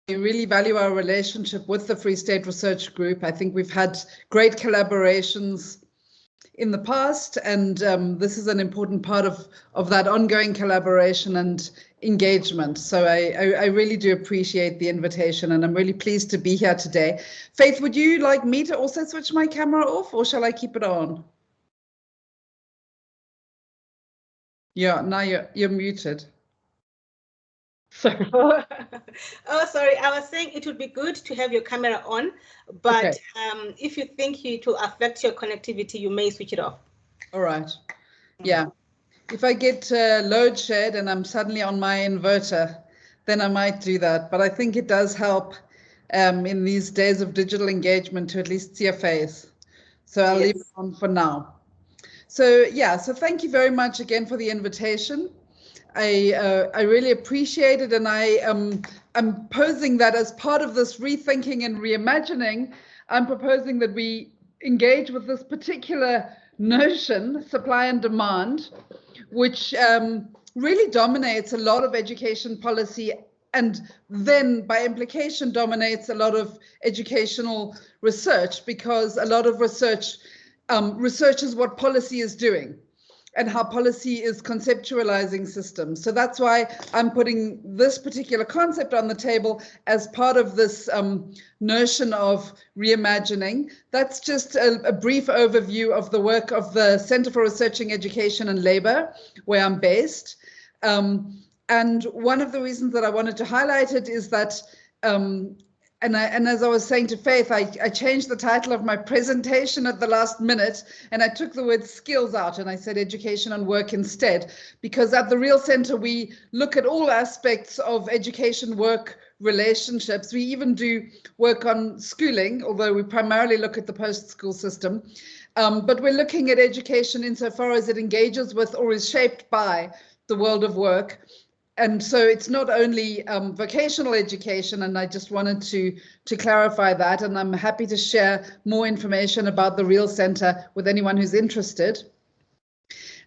really value our relationship with the Free State Research Group. I think we've had great collaborations in the past, and this is an important part of that ongoing collaboration and engagement. So I really do appreciate the invitation, and I'm really pleased to be here today. Faith, would you like me to also switch my camera off, or shall I keep it on? Yeah, now you're muted. Sorry. Oh, sorry. I was saying it would be good to have your camera on, but okay. If you think it will affect your connectivity, you may switch it off. All right. Yeah. If I get load shed and I'm suddenly on my inverter, then I might do that. But I think it does help in these days of digital engagement to at least see a face. So I'll leave it on for now. So yeah, so thank you very much again for the invitation. I really appreciate it, and I'm posing that as part of this rethinking and reimagining. I'm proposing that we engage with this particular notion, supply and demand, which really dominates a lot of education policy, and then by implication dominates a lot of educational research, because a lot of research researches what policy is doing and how policy is conceptualizing systems. So that's why I'm putting this particular concept on the table as part of this notion of reimagining. That's just a brief overview of the work of the Center for Researching Education and Labor, where I'm based. And one of the reasons that I wanted to highlight it is that and as I was saying to Faith, I changed the title of my presentation at the last minute, and I took the word skills out and I said education and work instead, because at the Real Center, we look at all aspects of education work relationships. We even do work on schooling, although we primarily look at the post-school system. But we're looking at education insofar as it engages with or is shaped by the world of work. And so it's not only vocational education, and I just wanted to clarify that, and I'm happy to share more information about the Real Center with anyone who's interested.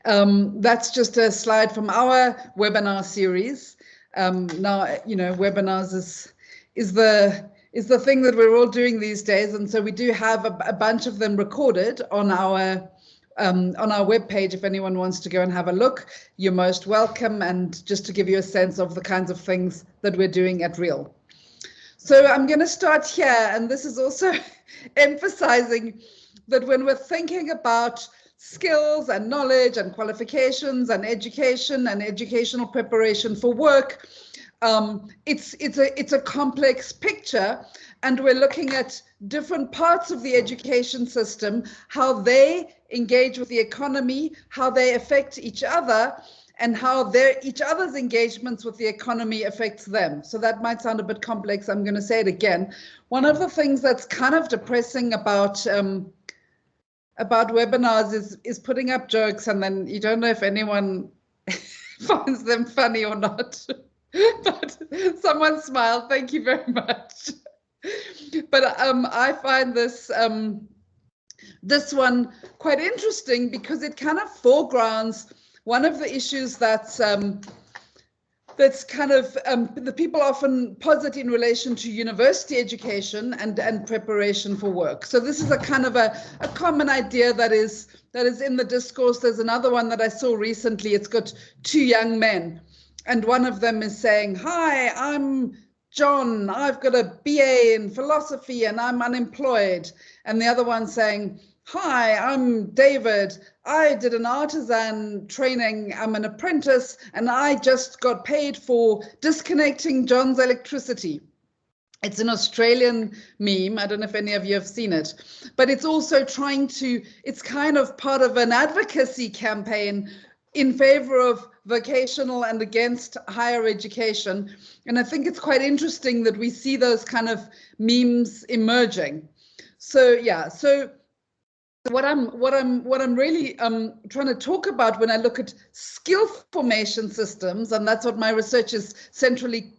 That's just a slide from our webinar series. Now, you know, webinars is the thing that we're all doing these days, and so we do have a bunch of them recorded on our webpage. If anyone wants to go and have a look, you're most welcome, and just to give you a sense of the kinds of things that we're doing at Real. So I'm going to start here, and this is also emphasizing that when we're thinking about skills and knowledge and qualifications and education and educational preparation for work, it's a complex picture, and we're looking at different parts of the education system, how they engage with the economy, how they affect each other, and how each other's engagements with the economy affects them. So that might sound a bit complex. I'm going to say it again. One of the things that's kind of depressing about webinars is putting up jokes, and then you don't know if anyone finds them funny or not. But someone smiled. Thank you very much. But I find this this one quite interesting, because it kind of foregrounds one of the issues that's kind of the people often posit in relation to university education and preparation for work. So this is a kind of a common idea that is in the discourse. There's another one that I saw recently. It's got two young men, and one of them is saying, "Hi, I'm John, I've got a BA in philosophy and I'm unemployed." And the other one saying, "Hi, I'm David. I did an artisan training. I'm an apprentice and I just got paid for disconnecting John's electricity." It's an Australian meme. I don't know if any of you have seen it, but it's also it's kind of part of an advocacy campaign in favor of vocational and against higher education. And I think it's quite interesting that we see those kind of memes emerging. So yeah, so what I'm really trying to talk about when I look at skill formation systems, and that's what my research is centrally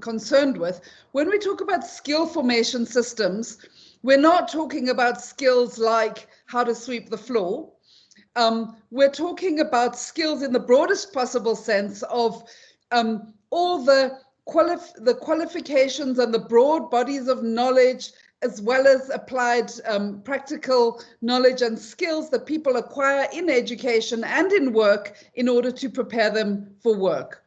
concerned with. When we talk about skill formation systems, we're not talking about skills like how to sweep the floor. We're talking about skills in the broadest possible sense of all the the qualifications and the broad bodies of knowledge, as well as applied practical knowledge and skills that people acquire in education and in work in order to prepare them for work.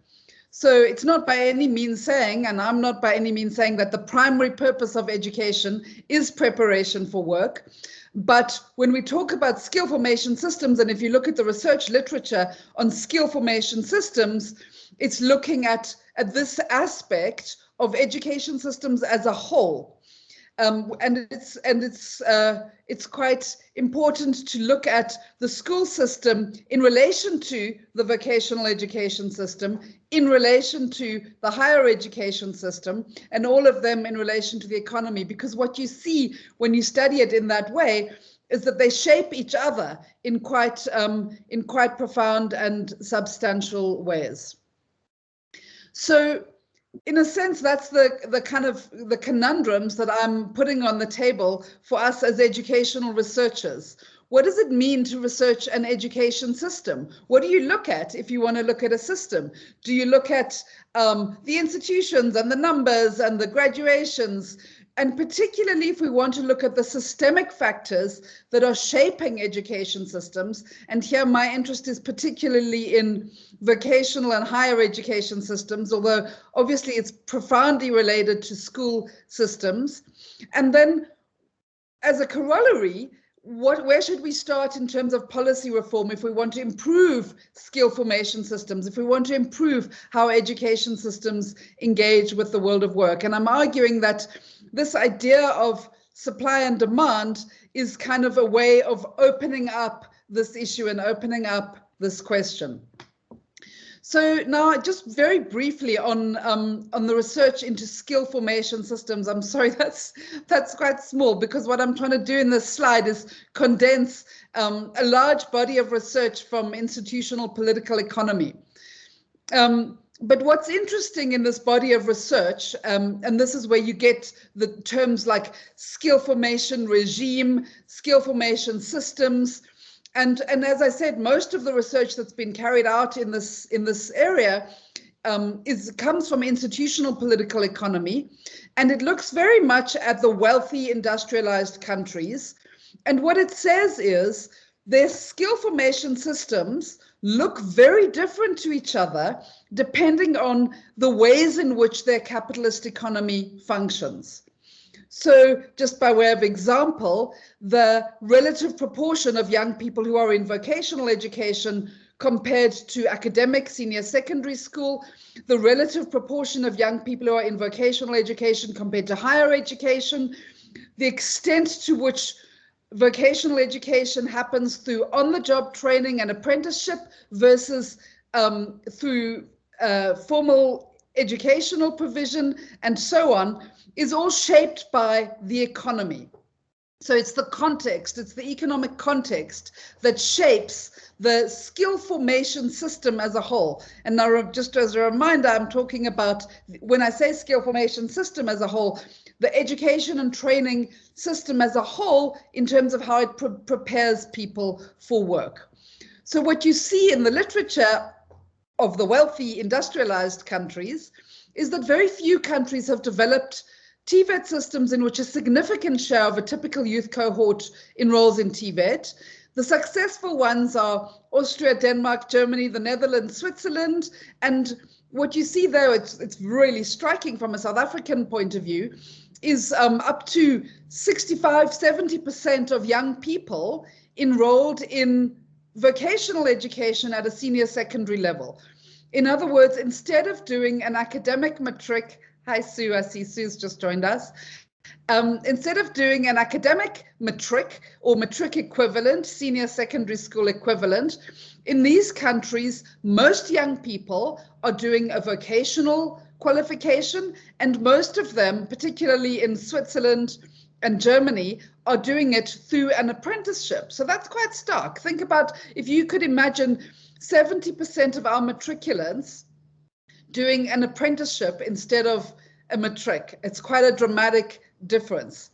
So it's not by any means saying, and I'm not by any means saying, that the primary purpose of education is preparation for work. But when we talk about skill formation systems, and if you look at the research literature on skill formation systems, it's looking at this aspect of education systems as a whole. And it's quite important to look at the school system in relation to the vocational education system, in relation to the higher education system, and all of them in relation to the economy, because what you see when you study it in that way is that they shape each other in quite profound and substantial ways. So in a sense, that's the kind of the conundrums that I'm putting on the table for us as educational researchers. What does it mean to research an education system? What do you look at if you want to look at a system? Do you look at the institutions and the numbers and the graduations? And particularly if we want to look at the systemic factors that are shaping education systems, and here my interest is particularly in vocational and higher education systems, although obviously it's profoundly related to school systems. And then as a corollary, where should we start in terms of policy reform if we want to improve skill formation systems, if we want to improve how education systems engage with the world of work? And I'm arguing that this idea of supply and demand is kind of a way of opening up this issue and opening up this question. So now, just very briefly on the research into skill formation systems. I'm sorry, that's quite small, because what I'm trying to do in this slide is condense a large body of research from institutional political economy. But what's interesting in this body of research, and this is where you get the terms like skill formation regime, skill formation systems, and as I said, most of the research that's been carried out in this area comes from institutional political economy, and it looks very much at the wealthy industrialized countries. And what it says is their skill formation systems look very different to each other depending on the ways in which their capitalist economy functions. So just by way of example, the relative proportion of young people who are in vocational education compared to academic senior secondary school, the relative proportion of young people who are in vocational education compared to higher education, the extent to which vocational education happens through on-the-job training and apprenticeship versus through formal educational provision and so on, is all shaped by the economy. So it's the context, it's the economic context that shapes the skill formation system as a whole. And now, just as a reminder, I'm talking about, when I say skill formation system as a whole, the education and training system as a whole in terms of how it prepares people for work. So what you see in the literature of the wealthy industrialized countries is that very few countries have developed TVET systems in which a significant share of a typical youth cohort enrolls in TVET. The successful ones are Austria, Denmark, Germany, the Netherlands, Switzerland. And what you see there, it's really striking from a South African point of view, is up to 65–70% of young people enrolled in vocational education at a senior secondary level. In other words, instead of doing an academic matric, hi Sue, I see Sue's just joined us. Instead of doing an academic matric or matric equivalent, senior secondary school equivalent, in these countries, most young people are doing a vocational qualification, and most of them, particularly in Switzerland and Germany, are doing it through an apprenticeship. So that's quite stark. Think about if you could imagine 70% of our matriculants doing an apprenticeship instead of a matric. It's quite a dramatic difference.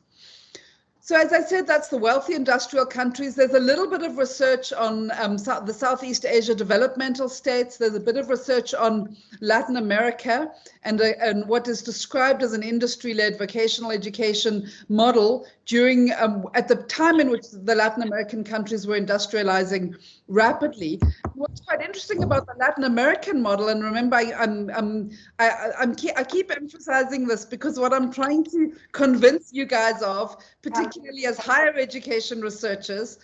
So as I said, that's the wealthy industrial countries. There's a little bit of research on the Southeast Asia developmental states. There's a bit of research on Latin America and what is described as an industry-led vocational education model during at the time in which the Latin American countries were industrializing rapidly. What's quite interesting about the Latin American model, and remember, I keep emphasizing this because what I'm trying to convince you guys of, particularly as higher education researchers,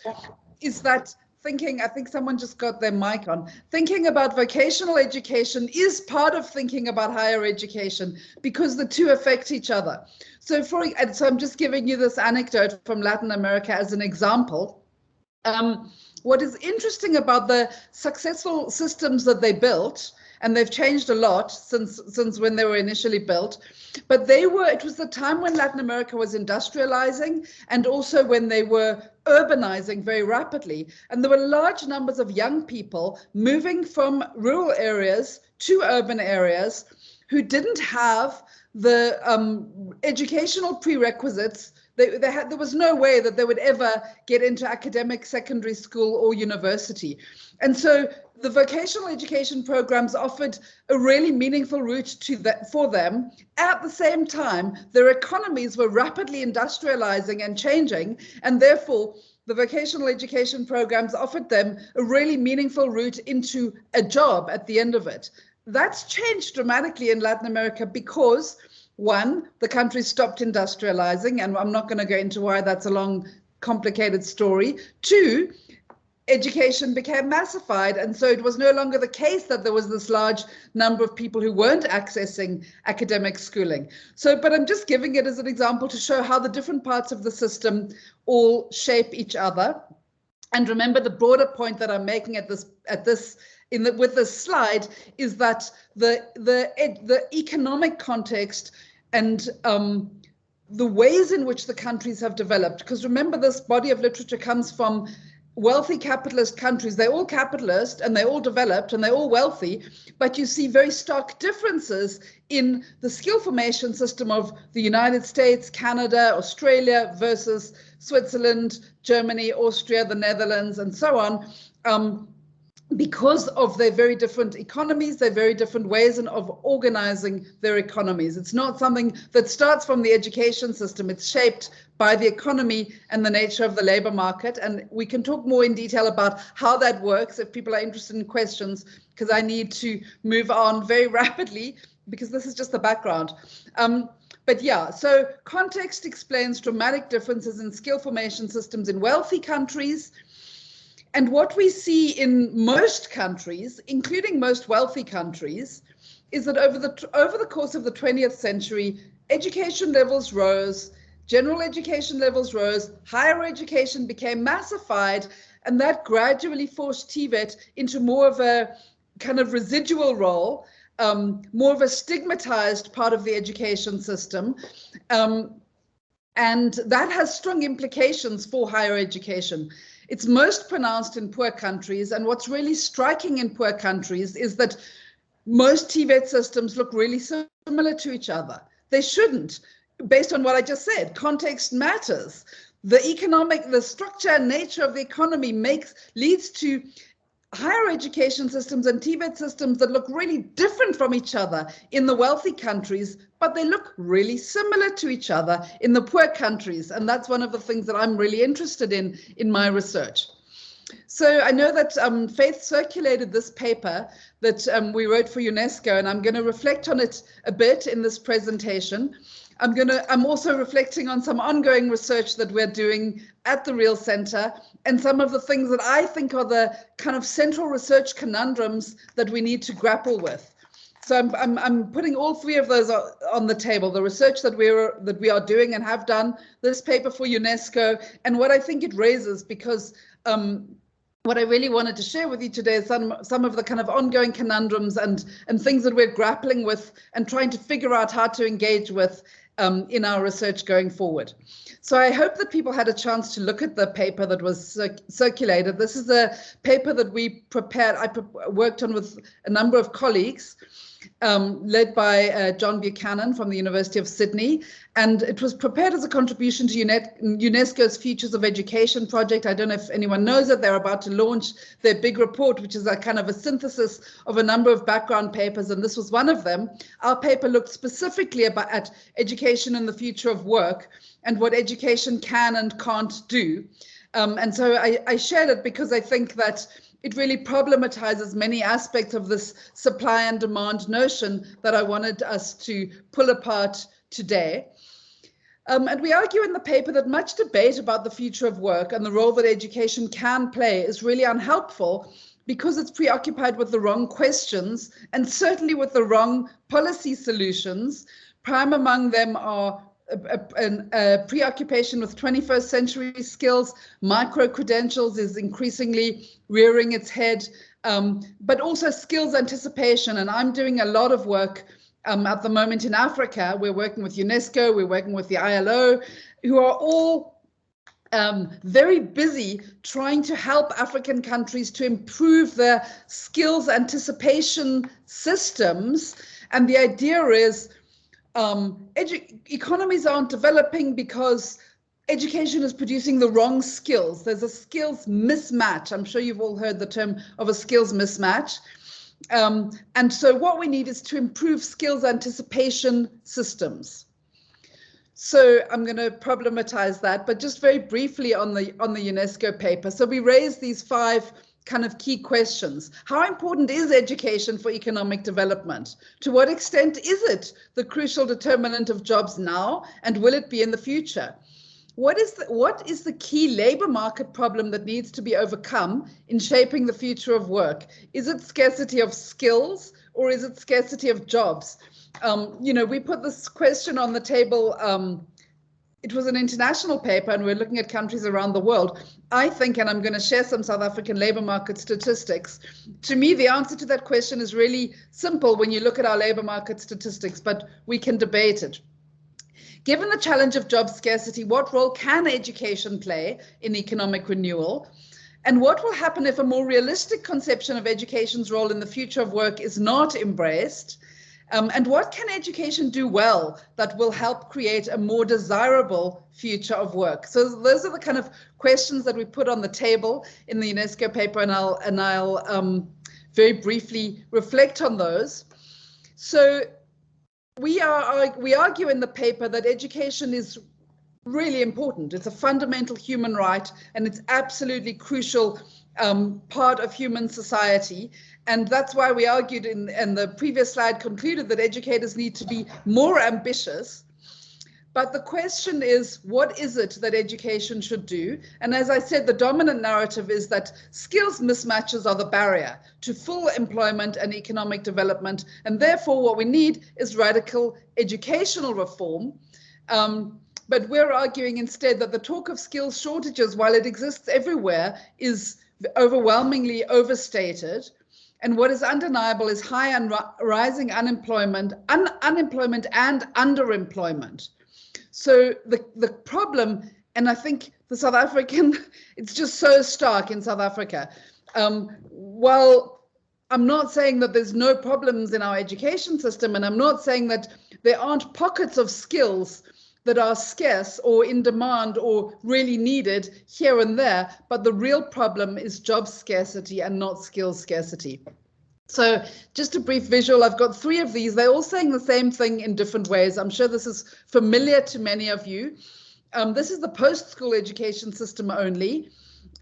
is that thinking, I think someone just got their mic on, thinking about vocational education is part of thinking about higher education because the two affect each other. So I'm just giving you this anecdote from Latin America as an example. What is interesting about the successful systems that they built, and they've changed a lot since when they were initially built, but it was the time when Latin America was industrializing and also when they were urbanizing very rapidly. And there were large numbers of young people moving from rural areas to urban areas who didn't have the educational prerequisites. There was no way that they would ever get into academic secondary school or university. And so the vocational education programs offered a really meaningful route for them. At the same time, their economies were rapidly industrializing and changing, and therefore the vocational education programs offered them a really meaningful route into a job at the end of it. That's changed dramatically in Latin America because, one, the country stopped industrializing, and I'm not going to go into why that's a long, complicated story. Two, education became massified, and so it was no longer the case that there was this large number of people who weren't accessing academic schooling. So, but I'm just giving it as an example to show how the different parts of the system all shape each other. And remember, the broader point that I'm making with this slide is that the economic context and the ways in which the countries have developed, because remember, this body of literature comes from wealthy capitalist countries. They're all capitalist and they're all developed and they're all wealthy, but you see very stark differences in the skill formation system of the United States, Canada, Australia versus Switzerland, Germany, Austria, the Netherlands, and so on. Because of their very different economies, their very different ways of organizing their economies. It's not something that starts from the education system. It's shaped by the economy and the nature of the labor market. And we can talk more in detail about how that works if people are interested in questions, because I need to move on very rapidly because this is just the background. But yeah, so context explains dramatic differences in skill formation systems in wealthy countries. And what we see in most countries, including most wealthy countries, is that over the course of the 20th century, education levels rose, general education levels rose, higher education became massified, and that gradually forced TVET into more of a kind of residual role, more of a stigmatized part of the education system. And that has strong implications for higher education. It's most pronounced in poor countries, and what's really striking in poor countries is that most TVET systems look really similar to each other. They shouldn't, based on what I just said. Context matters. The structure and nature of the economy leads to higher education systems and TVET systems that look really different from each other in the wealthy countries, but they look really similar to each other in the poor countries. And that's one of the things that I'm really interested in my research. So I know that Faith circulated this paper that we wrote for UNESCO, and I'm going to reflect on it a bit in this presentation. I'm also reflecting on some ongoing research that we're doing at the Real Center and some of the things that I think are the kind of central research conundrums that we need to grapple with. So I'm putting all three of those on the table: the research that we are doing and have done, this paper for UNESCO, and what I think it raises, because what I really wanted to share with you today is some of the kind of ongoing conundrums and things that we're grappling with and trying to figure out how to engage with in our research going forward. So I hope that people had a chance to look at the paper that was circulated. This is a paper that we prepared, I worked on with a number of colleagues, led by John Buchanan from the University of Sydney. And it was prepared as a contribution to UNESCO's Futures of Education project. I don't know if anyone knows it. They're about to launch their big report, which is a kind of a synthesis of a number of background papers, and this was one of them. Our paper looked specifically at education and the future of work and what education can and can't do. And so I shared it because I think that it really problematizes many aspects of this supply and demand notion that I wanted us to pull apart today. And we argue in the paper that much debate about the future of work and the role that education can play is really unhelpful because it's preoccupied with the wrong questions and certainly with the wrong policy solutions. Prime among them are a preoccupation with 21st century skills. Micro-credentials is increasingly rearing its head, but also skills anticipation. And I'm doing a lot of work at the moment in Africa. We're working with UNESCO, we're working with the ILO, who are all very busy trying to help African countries to improve their skills anticipation systems. And the idea is economies aren't developing because education is producing the wrong skills. There's a skills mismatch. I'm sure you've all heard the term of a skills mismatch. And so what we need is to improve skills anticipation systems. So I'm going to problematize that, but just very briefly on the UNESCO paper. So we raised these 5 kind of key questions. How important is education for economic development? To what extent is it the crucial determinant of jobs now, and will it be in the future? What is the key labor market problem that needs to be overcome in shaping the future of work? Is it scarcity of skills or is it scarcity of jobs? We put this question on the table. It was an international paper and we're looking at countries around the world. I think, and I'm going to share some South African labor market statistics. To me, the answer to that question is really simple when you look at our labor market statistics, but we can debate it. Given the challenge of job scarcity, what role can education play in economic renewal? And what will happen if a more realistic conception of education's role in the future of work is not embraced? And what can education do well that will help create a more desirable future of work? So those are the kind of questions that we put on the table in the UNESCO paper, and I'll very briefly reflect on those. So we argue in the paper that education is really important. It's a fundamental human right, and it's absolutely crucial part of human society. And that's why we argued and the previous slide concluded that educators need to be more ambitious. But the question is, what is it that education should do? And as I said, the dominant narrative is that skills mismatches are the barrier to full employment and economic development. And therefore, what we need is radical educational reform. But we're arguing instead that the talk of skills shortages, while it exists everywhere, is overwhelmingly overstated. And what is undeniable is high and rising unemployment and underemployment. So the problem, and I think the South African, it's just so stark in South Africa. While I'm not saying that there's no problems in our education system, and I'm not saying that there aren't pockets of skills that are scarce or in demand or really needed here and there, but the real problem is job scarcity and not skills scarcity. So just a brief visual, I've got 3 of these. They're all saying the same thing in different ways. I'm sure this is familiar to many of you. This is the post-school education system only.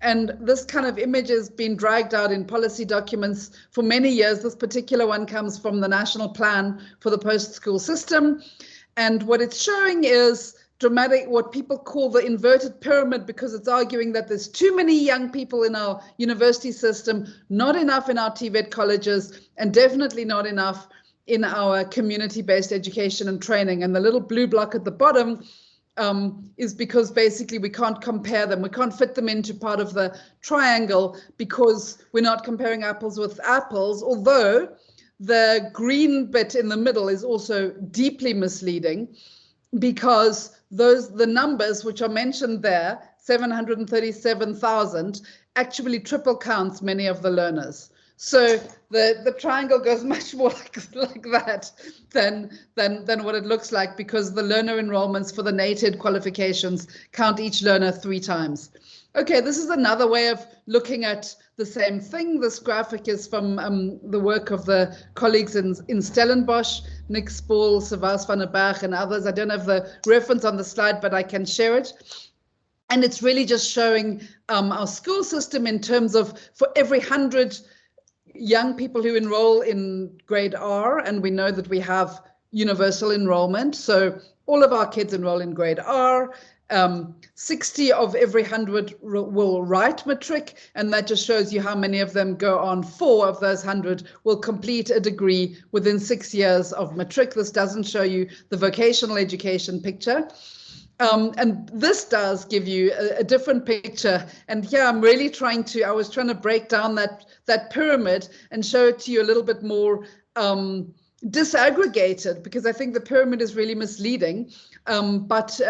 And this kind of image has been dragged out in policy documents for many years. This particular one comes from the National Plan for the Post-School System. And what it's showing is dramatic, what people call the inverted pyramid, because it's arguing that there's too many young people in our university system, not enough in our TVET colleges, and definitely not enough in our community-based education and training. And the little blue block at the bottom is because basically we can't compare them. We can't fit them into part of the triangle because we're not comparing apples with apples, although the green bit in the middle is also deeply misleading. because the numbers which are mentioned there, 737,000, actually triple counts many of the learners. So the triangle goes much more like that than what it looks like, because the learner enrollments for the NATED qualifications count each learner 3 times. Okay, this is another way of looking at the same thing. This graphic is from the work of the colleagues in Stellenbosch, Nick Spall, Savas van der Berg, and others. I don't have the reference on the slide, but I can share it. And it's really just showing our school system in terms of, for every 100 young people who enroll in grade R, and we know that we have universal enrollment, so all of our kids enroll in grade R. 60 of every 100 will write matric, and that just shows you how many of them go on. 4 of those 100 will complete a degree within 6 years of matric. This doesn't show you the vocational education picture. And this does give you a different picture. And yeah, I'm really I was trying to break down that pyramid and show it to you a little bit more disaggregated, because I think the pyramid is really misleading. But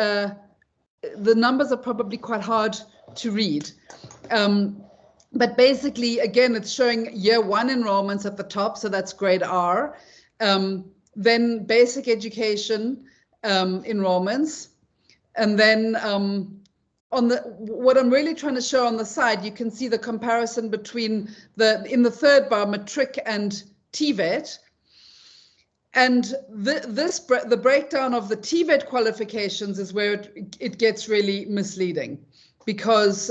the numbers are probably quite hard to read. But basically, again, it's showing year 1 enrollments at the top, so that's grade R. Then basic education enrollments. And then what I'm really trying to show on the side, you can see the comparison between in the third bar, matric and TVET. And the breakdown of the TVET qualifications is where it gets really misleading, because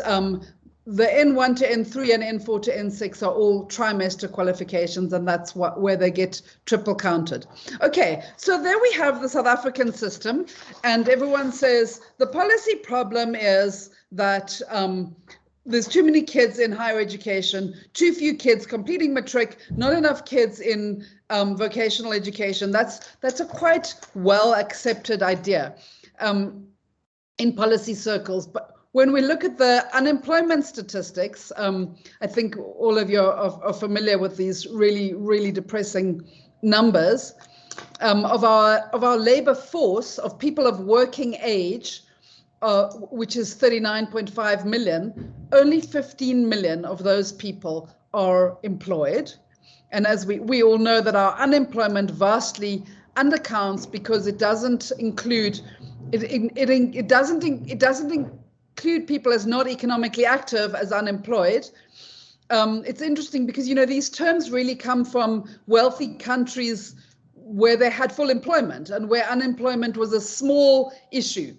the N1 to N3 and N4 to N6 are all trimester qualifications, and that's where they get triple counted. Okay, so there we have the South African system, and everyone says the policy problem is that there's too many kids in higher education, too few kids completing matric, not enough kids in vocational education. That's a quite well accepted idea in policy circles. But when we look at the unemployment statistics, I think all of you are familiar with these really, really depressing numbers of our labor force, of people of working age, which is 39.5 million. Only 15 million of those people are employed. And as we all know, that our unemployment vastly undercounts, because it doesn't include it doesn't include people as not economically active as unemployed. It's interesting because, you know, these terms really come from wealthy countries where they had full employment and where unemployment was a small issue.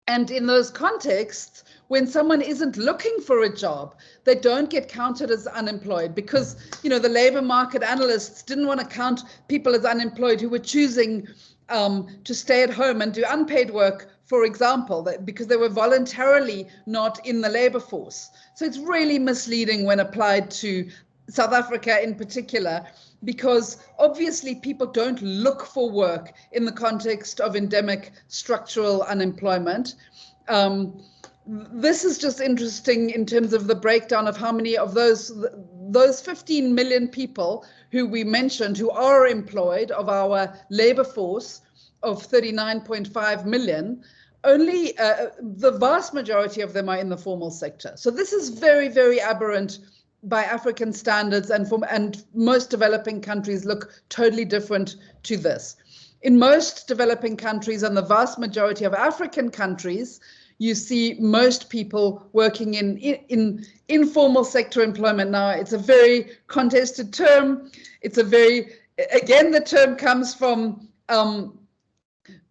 And in those contexts, when someone isn't looking for a job, they don't get counted as unemployed, because, you know, the labor market analysts didn't want to count people as unemployed who were choosing to stay at home and do unpaid work, for example, because they were voluntarily not in the labor force. So it's really misleading when applied to South Africa in particular, because obviously people don't look for work in the context of endemic structural unemployment. This is just interesting in terms of the breakdown of how many of those 15 million people who we mentioned who are employed of our labor force of 39.5 million, only the vast majority of them are in the formal sector. So this is very, very aberrant by African standards, and most developing countries look totally different to this. In most developing countries and the vast majority of African countries, you see most people working in informal sector employment. Now, it's a very contested term. Again, the term comes from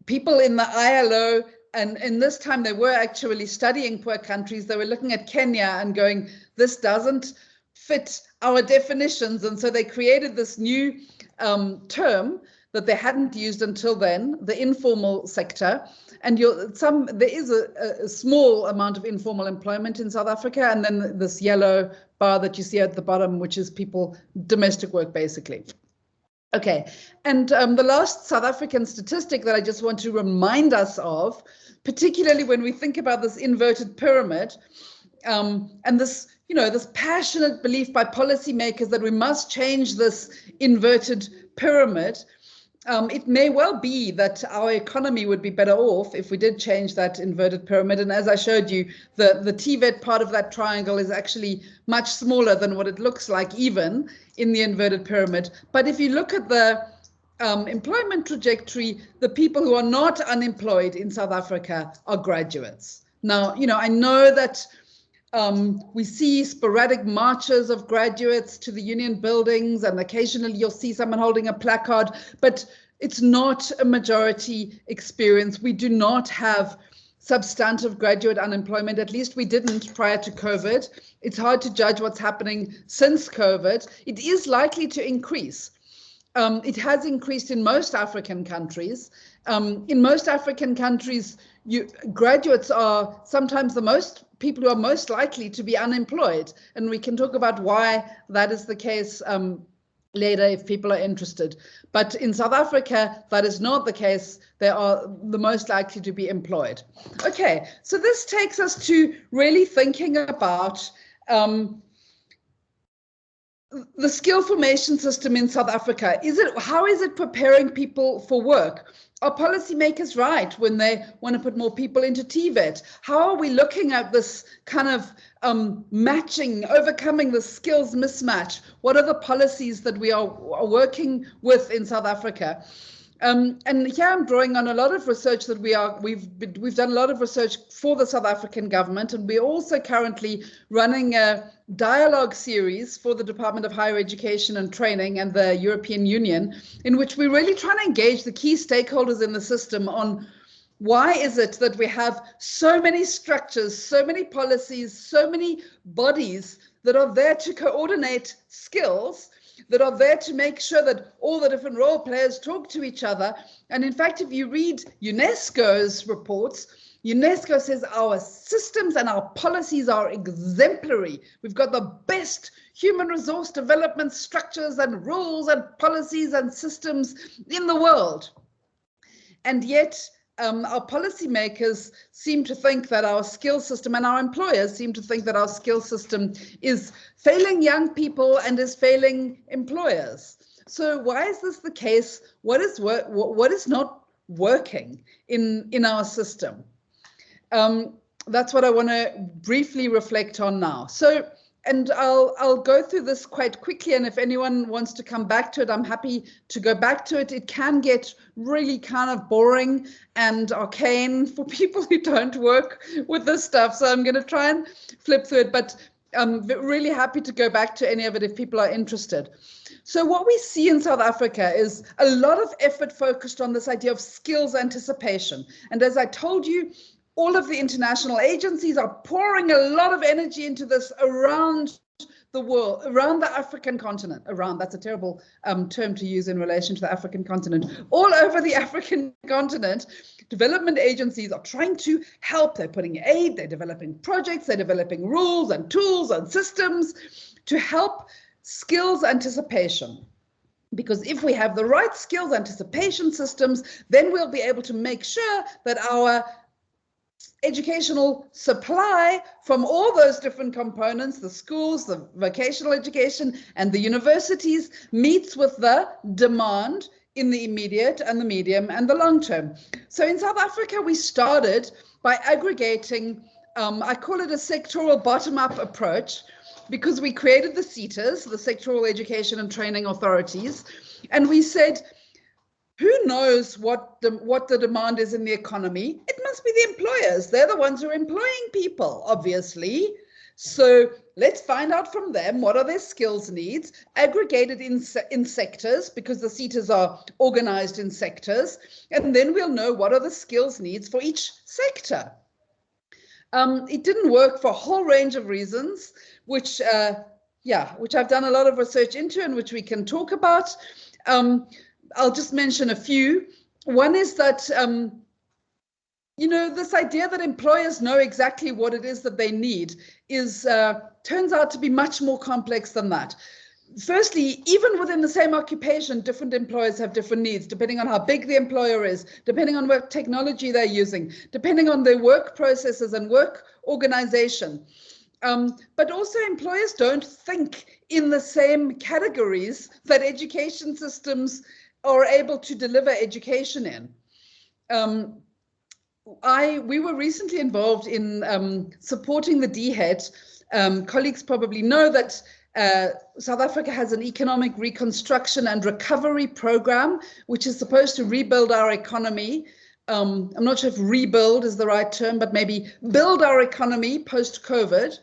people in the ILO, and in this time they were actually studying poor countries. They were looking at Kenya and going, this doesn't fit our definitions. And so they created this new term that they hadn't used until then, the informal sector. And there is a small amount of informal employment in South Africa, and then this yellow bar that you see at the bottom, which is people, domestic work, basically. Okay, and the last South African statistic that I just want to remind us of, particularly when we think about this inverted pyramid, and this, you know, this passionate belief by policymakers that we must change this inverted pyramid. it may well be that our economy would be better off if we did change that inverted pyramid. And as I showed you, the TVET part of that triangle is actually much smaller than what it looks like even in the inverted pyramid. But if you look at the employment trajectory, the people who are not unemployed in South Africa are graduates. Now, I know that we see sporadic marches of graduates to the union buildings, and occasionally you'll see someone holding a placard, but it's not a majority experience. We do not have substantive graduate unemployment. At least we didn't prior to COVID. It's hard to judge what's happening since COVID. It is likely to increase. It has increased in most African countries. In most African countries, graduates are sometimes the people who are most likely to be unemployed. And we can talk about why that is the case later if people are interested. But in South Africa, that is not the case. They are the most likely to be employed. Okay, so this takes us to really thinking about the skill formation system in South Africa. How is it preparing people for work? Are policymakers right when they want to put more people into TVET? How are we looking at this kind of overcoming the skills mismatch? What are the policies that we are working with in South Africa? And here I'm drawing on a lot of research that we've done a lot of research for the South African government, and we're also currently running a dialogue series for the Department of Higher Education and Training and the European Union, in which we're really trying to engage the key stakeholders in the system on why is it that we have so many structures, so many policies, so many bodies that are there to coordinate skills, that are there to make sure that all the different role players talk to each other. And in fact, if you read UNESCO's reports, UNESCO says our systems and our policies are exemplary. We've got the best human resource development structures and rules and policies and systems in the world. And yet, our policymakers seem to think that our skill system, and our employers seem to think that our skill system is failing young people and is failing employers. So why is this the case? What is not working in our system? That's what I want to briefly reflect on now. So, and I'll go through this quite quickly, and if anyone wants to come back to it, I'm happy to go back to it. It can get really kind of boring and arcane for people who don't work with this stuff, so I'm going to try and flip through it, but I'm really happy to go back to any of it if people are interested. So what we see in South Africa is a lot of effort focused on this idea of skills anticipation. And as I told you, all of the international agencies are pouring a lot of energy into this around the world, around the African continent. Around, that's a terrible term to use in relation to the African continent. All over the African continent, development agencies are trying to help. They're putting aid, they're developing projects, they're developing rules and tools and systems to help skills anticipation. Because if we have the right skills anticipation systems, then we'll be able to make sure that our educational supply from all those different components, the schools, the vocational education, and the universities, meets with the demand in the immediate and the medium and the long term. So in South Africa, we started by aggregating, I call it a sectoral bottom-up approach, because we created the SETAs, the Sectoral Education and Training Authorities, and we said, who knows what the demand is in the economy? It must be the employers. They're the ones who are employing people, obviously. So let's find out from them what are their skills needs, aggregated in sectors, because the SETAs are organized in sectors, and then we'll know what are the skills needs for each sector. It didn't work for a whole range of reasons, which I've done a lot of research into and which we can talk about. I'll just mention a few. One is that, this idea that employers know exactly what it is that they need turns out to be much more complex than that. Firstly, even within the same occupation, different employers have different needs, depending on how big the employer is, depending on what technology they're using, depending on their work processes and work organization. But also employers don't think in the same categories that education systems are able to deliver education in. We were recently involved in supporting the DHEHD. Colleagues probably know that South Africa has an economic reconstruction and recovery program, which is supposed to rebuild our economy. I'm not sure if rebuild is the right term, but maybe build our economy post-COVID.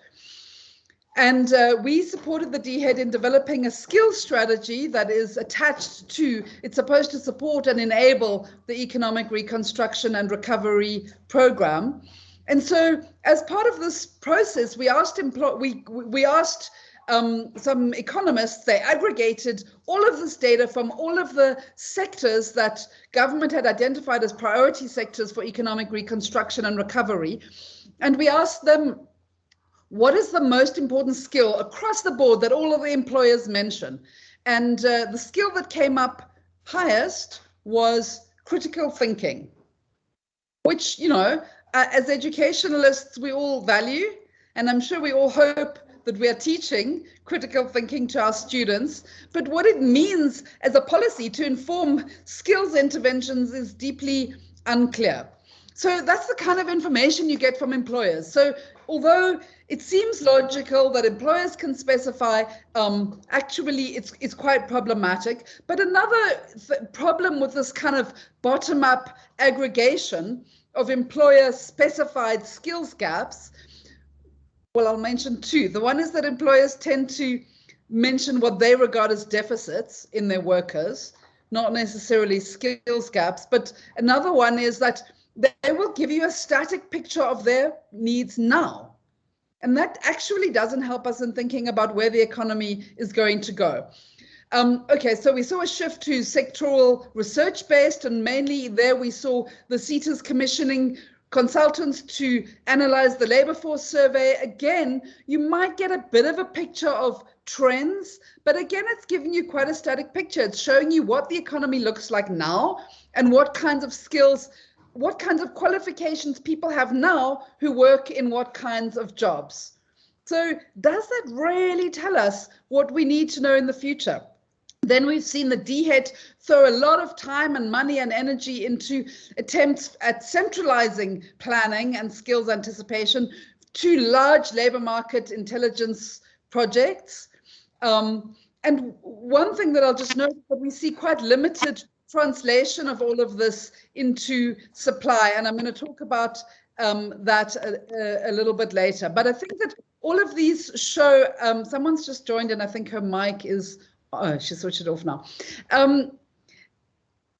And we supported the DHEHD in developing a skills strategy that is attached to, it's supposed to support and enable the economic reconstruction and recovery program. And so as part of this process, we asked some economists, they aggregated all of this data from all of the sectors that government had identified as priority sectors for economic reconstruction and recovery. And we asked them, what is the most important skill across the board that all of the employers mention? And the skill that came up highest was critical thinking, which, you know, as educationalists, we all value, and I'm sure we all hope that we are teaching critical thinking to our students, but what it means as a policy to inform skills interventions is deeply unclear. So that's the kind of information you get from employers. So although it seems logical that employers can specify, actually it's quite problematic. But another problem with this kind of bottom-up aggregation of employer-specified skills gaps, well, I'll mention two. The one is that employers tend to mention what they regard as deficits in their workers, not necessarily skills gaps. But another one is that they will give you a static picture of their needs now. And that actually doesn't help us in thinking about where the economy is going to go. Okay, so we saw a shift to sectoral research-based, and mainly there we saw the CETAs commissioning consultants to analyze the labor force survey. Again, you might get a bit of a picture of trends, but again, it's giving you quite a static picture. It's showing you what the economy looks like now and what kinds of skills, what kinds of qualifications people have now who work in what kinds of jobs. So does that really tell us what we need to know in the future? Then we've seen the DHEHD throw a lot of time and money and energy into attempts at centralizing planning and skills anticipation to large labor market intelligence projects. And one thing that I'll just note is that we see quite limited translation of all of this into supply, and I'm going to talk about that a little bit later. But I think that all of these show, someone's just joined and I think her mic is, oh, she switched it off now.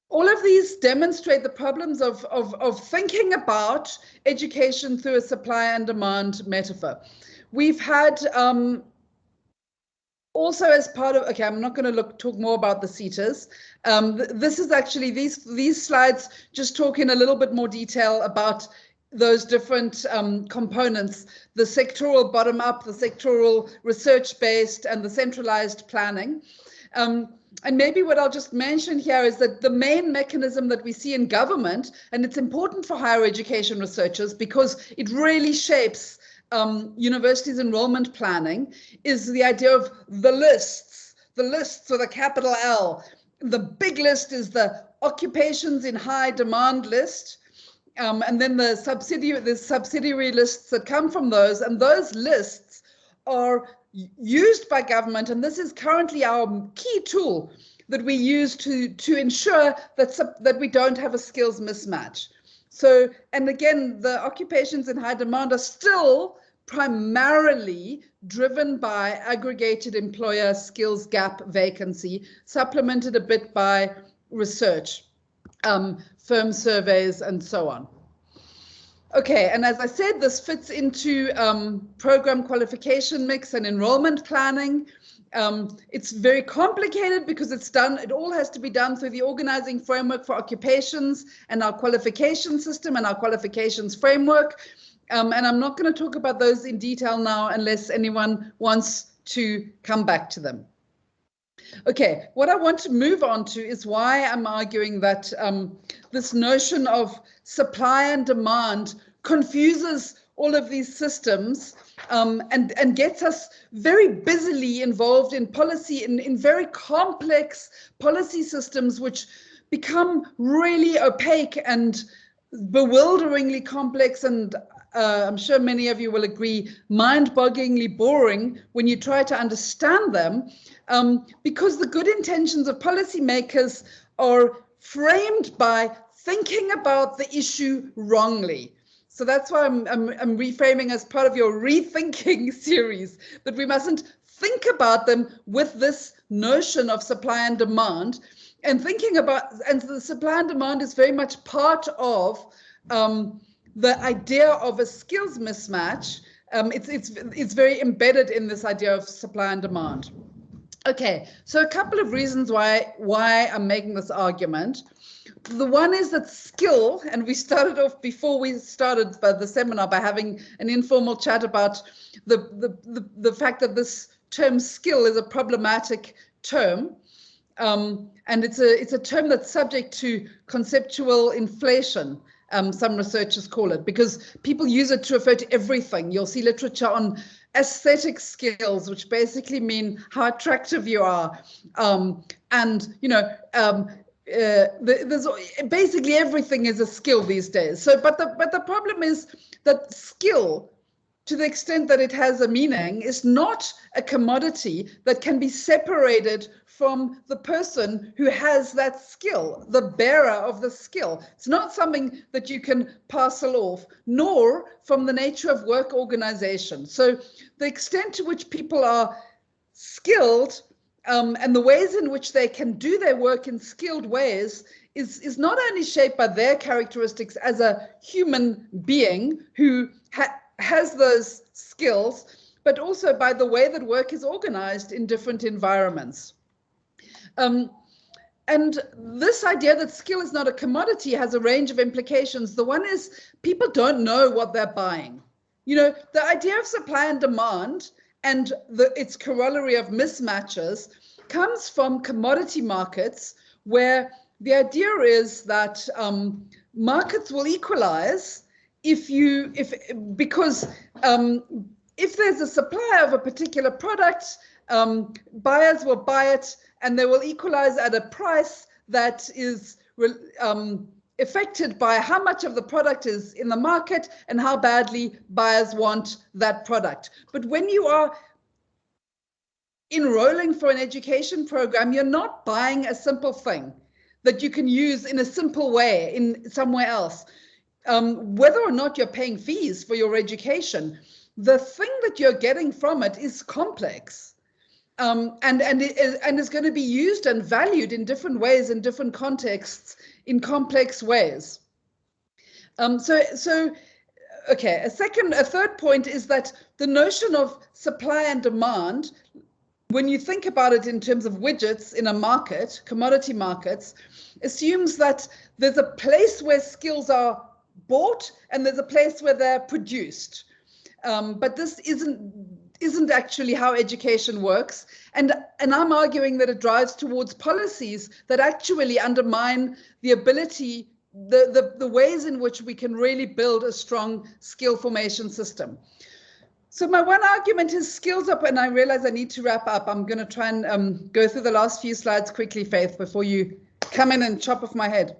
All of these demonstrate the problems of thinking about education through a supply and demand metaphor. We've had also as part of, okay, I'm not going to talk more about the CETAs. This is actually, these slides just talk in a little bit more detail about those different components, the sectoral bottom-up, the sectoral research-based, and the centralized planning. And maybe what I'll just mention here is that the main mechanism that we see in government, and it's important for higher education researchers because it really shapes universities' enrollment planning, is the idea of the lists with a capital L. The big list is the occupations in high demand list. And then the subsidiary lists that come from those, and those lists are used by government, and this is currently our key tool that we use to ensure that we don't have a skills mismatch. So, and again, the occupations in high demand are still primarily driven by aggregated employer skills gap vacancy, supplemented a bit by research, firm surveys, and so on. Okay, and as I said, this fits into program qualification mix and enrollment planning. It's very complicated because it all has to be done through the organizing framework for occupations and our qualification system and our qualifications framework. And I'm not going to talk about those in detail now unless anyone wants to come back to them. Okay, what I want to move on to is why I'm arguing that this notion of supply and demand confuses all of these systems and gets us very busily involved in policy, in very complex policy systems which become really opaque and bewilderingly complex, and I'm sure many of you will agree, mind-bogglingly boring when you try to understand them, because the good intentions of policymakers are framed by thinking about the issue wrongly. So that's why I'm reframing as part of your rethinking series, that we mustn't think about them with this notion of supply and demand, and thinking about, and the supply and demand is very much part of the idea of a skills mismatch. It's very embedded in this idea of supply and demand. Okay, so a couple of reasons why I'm making this argument. The one is that skill, and we started off before we started the seminar by having an informal chat about the fact that this term skill is a problematic term, and it's a term that's subject to conceptual inflation. Some researchers call it, because people use it to refer to everything. You'll see literature on aesthetic skills, which basically mean how attractive you are, and there's basically everything is a skill these days. So, but the problem is that skill, to the extent that it has a meaning, is not a commodity that can be separated from the person who has that skill, the bearer of the skill. It's not something that you can parcel off, nor from the nature of work organization. So the extent to which people are skilled, and the ways in which they can do their work in skilled ways is not only shaped by their characteristics as a human being who has those skills, but also by the way that work is organized in different environments. And this idea that skill is not a commodity has a range of implications. The one is people don't know what they're buying. The idea of supply and demand and its corollary of mismatches comes from commodity markets, where the idea is that markets will equalize if there's a supply of a particular product, buyers will buy it, and they will equalize at a price that is affected by how much of the product is in the market and how badly buyers want that product. But when you are enrolling for an education program, you're not buying a simple thing that you can use in a simple way in somewhere else. Whether or not you're paying fees for your education, the thing that you're getting from it is complex, and is going to be used and valued in different ways in different contexts in complex ways. Okay, a third point is that the notion of supply and demand, when you think about it in terms of widgets in a market, commodity markets, assumes that there's a place where skills are bought and there's a place where they're produced. But this isn't actually how education works. And I'm arguing that it drives towards policies that actually undermine the ability, the ways in which we can really build a strong skill formation system. So my one argument is skills up, and I realize I need to wrap up. I'm going to try and go through the last few slides quickly, Faith, before you come in and chop off my head.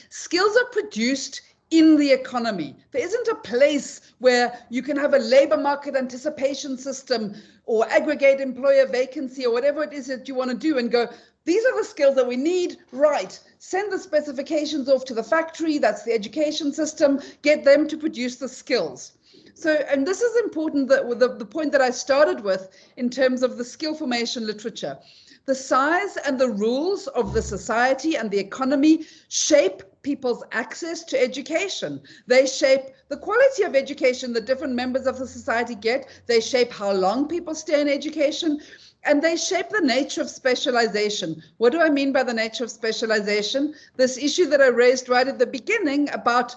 Skills are produced in the economy. There isn't a place where you can have a labor market anticipation system or aggregate employer vacancy or whatever it is that you want to do and go, these are the skills that we need, right? Send the specifications off to the factory, that's the education system, get them to produce the skills. So, and this is important, that the point that I started with in terms of the skill formation literature. The size and the rules of the society and the economy shape people's access to education. They shape the quality of education that different members of the society get. They shape how long people stay in education, and they shape the nature of specialization. What do I mean by the nature of specialization? This issue that I raised right at the beginning about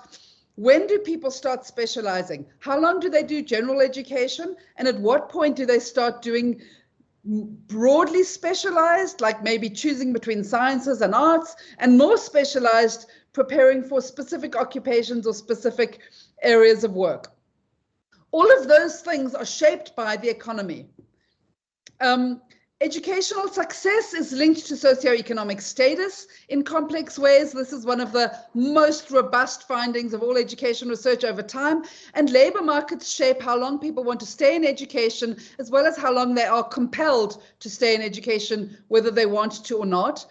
when do people start specializing? How long do they do general education? And at what point do they start doing broadly specialized, like maybe choosing between sciences and arts, and more specialized, preparing for specific occupations or specific areas of work? All of those things are shaped by the economy. Educational success is linked to socioeconomic status in complex ways. This is one of the most robust findings of all education research over time. And labor markets shape how long people want to stay in education, as well as how long they are compelled to stay in education, whether they want to or not.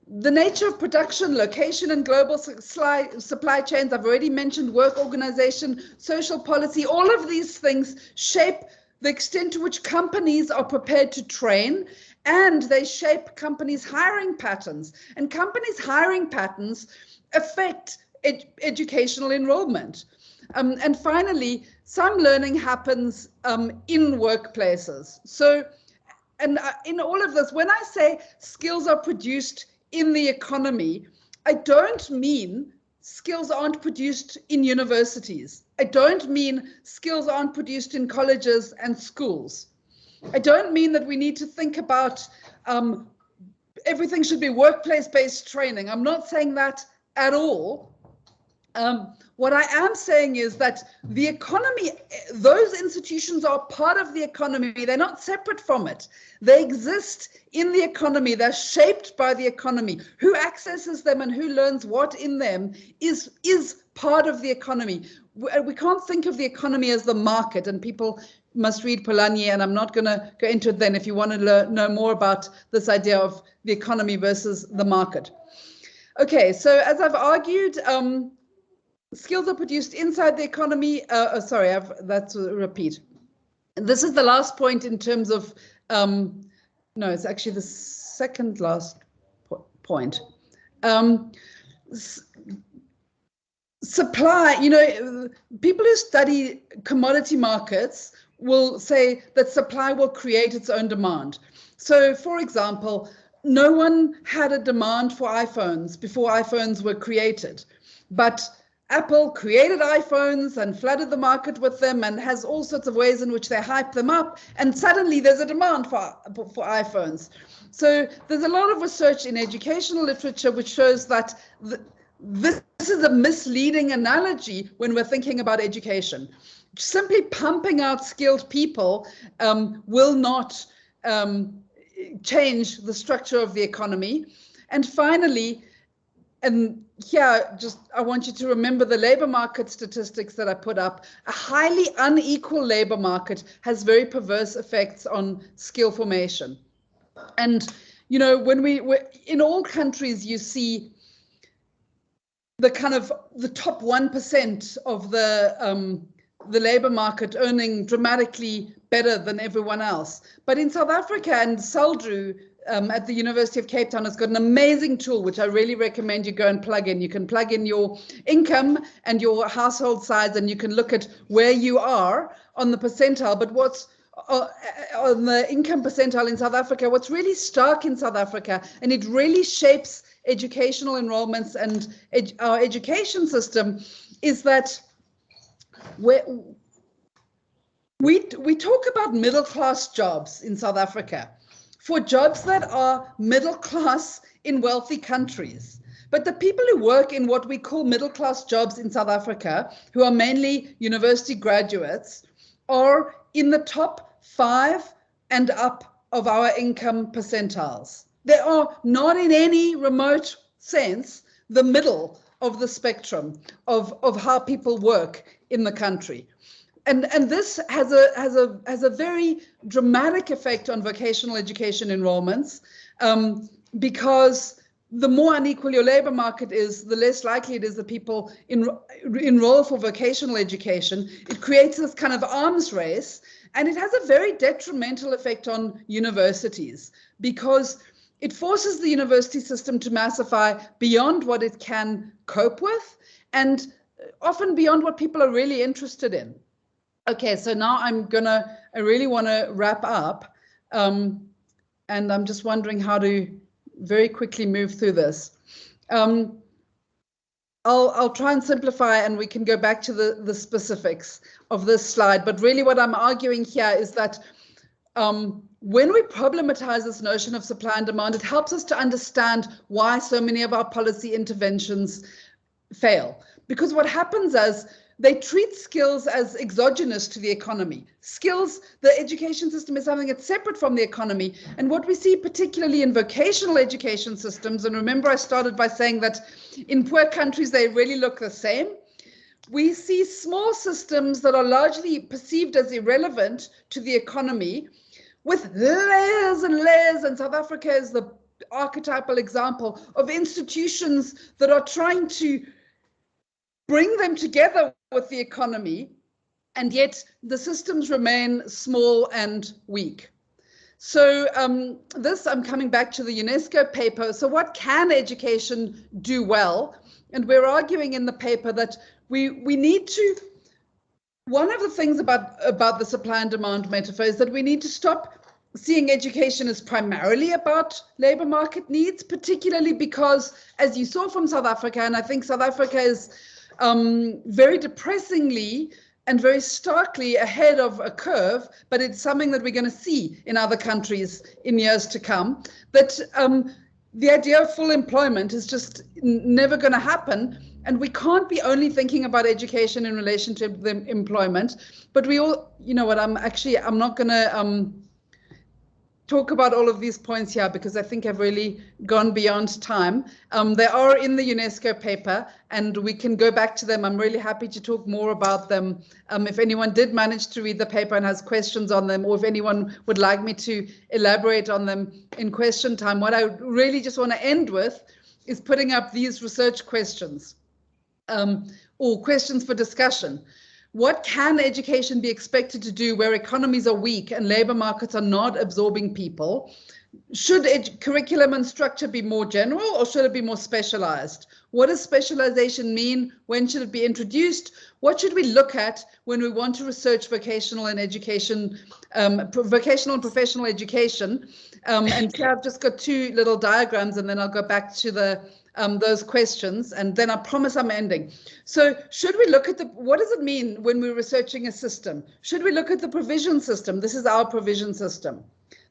The nature of production, location, and global supply chains, I've already mentioned, work organization, social policy, all of these things shape the extent to which companies are prepared to train, and they shape companies' hiring patterns. And companies' hiring patterns affect educational enrollment. And finally, some learning happens in workplaces. So, and in all of this, when I say skills are produced in the economy, I don't mean skills aren't produced in universities. I don't mean skills aren't produced in colleges and schools. I don't mean that we need to think about everything should be workplace-based training. I'm not saying that at all. What I am saying is that the economy, those institutions are part of the economy. They're not separate from it. They exist in the economy. They're shaped by the economy. Who accesses them and who learns what in them is part of the economy. We can't think of the economy as the market, and people must read Polanyi, and I'm not going to go into it then if you want to know more about this idea of the economy versus the market. Okay, so as I've argued, skills are produced inside the economy. That's a repeat. This is the last point in terms of, no, it's actually the second last point. Supply, you know, people who study commodity markets will say that supply will create its own demand. So, for example, no one had a demand for iPhones before iPhones were created, but Apple created iPhones and flooded the market with them and has all sorts of ways in which they hype them up, and suddenly there's a demand for iPhones. So there's a lot of research in educational literature which shows that this is a misleading analogy when we're thinking about education. Simply pumping out skilled people will not change the structure of the economy. And finally, and here, I want you to remember the labor market statistics that I put up. A highly unequal labor market has very perverse effects on skill formation. And, you know, when in all countries, you see the kind of the top 1% of the labor market earning dramatically better than everyone else. But in South Africa, and SARChI at the University of Cape Town has got an amazing tool, which I really recommend you go and plug in. You can plug in your income and your household size, and you can look at where you are on the percentile. But what's on the income percentile in South Africa, what's really stark in South Africa, and it really shapes educational enrollments and our education system, is that we talk about middle-class jobs in South Africa, for jobs that are middle class in wealthy countries. But the people who work in what we call middle class jobs in South Africa, who are mainly university graduates, are in the top 5 and up of our income percentiles. They are not in any remote sense the middle of the spectrum of how people work in the country. And this has a very dramatic effect on vocational education enrollments, because the more unequal your labor market is, the less likely it is that people enroll for vocational education. It creates this kind of arms race, and it has a very detrimental effect on universities, because it forces the university system to massify beyond what it can cope with, and often beyond what people are really interested in. Okay, so now I really want to wrap up, and I'm just wondering how to very quickly move through this. I'll try and simplify, and we can go back to the specifics of this slide. But really what I'm arguing here is that when we problematize this notion of supply and demand, it helps us to understand why so many of our policy interventions fail. Because what happens is they treat skills as exogenous to the economy. Skills, the education system is something that's separate from the economy. And what we see particularly in vocational education systems, and remember I started by saying that in poor countries, they really look the same. We see small systems that are largely perceived as irrelevant to the economy with layers and layers, and South Africa is the archetypal example of institutions that are trying to bring them together with the economy, and yet the systems remain small and weak. So I'm coming back to the UNESCO paper. So what can education do well? And we're arguing in the paper that we need to, one of the things about the supply and demand metaphor is that we need to stop seeing education as primarily about labor market needs, particularly because, as you saw from South Africa, and I think South Africa is very depressingly and very starkly ahead of a curve, but it's something that we're going to see in other countries in years to come, that the idea of full employment is just never going to happen. And we can't be only thinking about education in relation to the employment, but we all, you know what, I'm not going to talk about all of these points here because I think I've really gone beyond time. They are in the UNESCO paper and we can go back to them. I'm really happy to talk more about them. If anyone did manage to read the paper and has questions on them, or if anyone would like me to elaborate on them in question time, what I really just want to end with is putting up these research questions or questions for discussion. What can education be expected to do where economies are weak and labor markets are not absorbing people? Should curriculum and structure be more general or should it be more specialized? What does specialization mean? When should it be introduced? What should we look at when we want to research vocational and education, vocational and professional education? And here I've just got two little diagrams and then I'll go back to the those questions, and then I promise I'm ending. So should we look at what does it mean when we're researching a system? Should we look at the provision system? This is our provision system.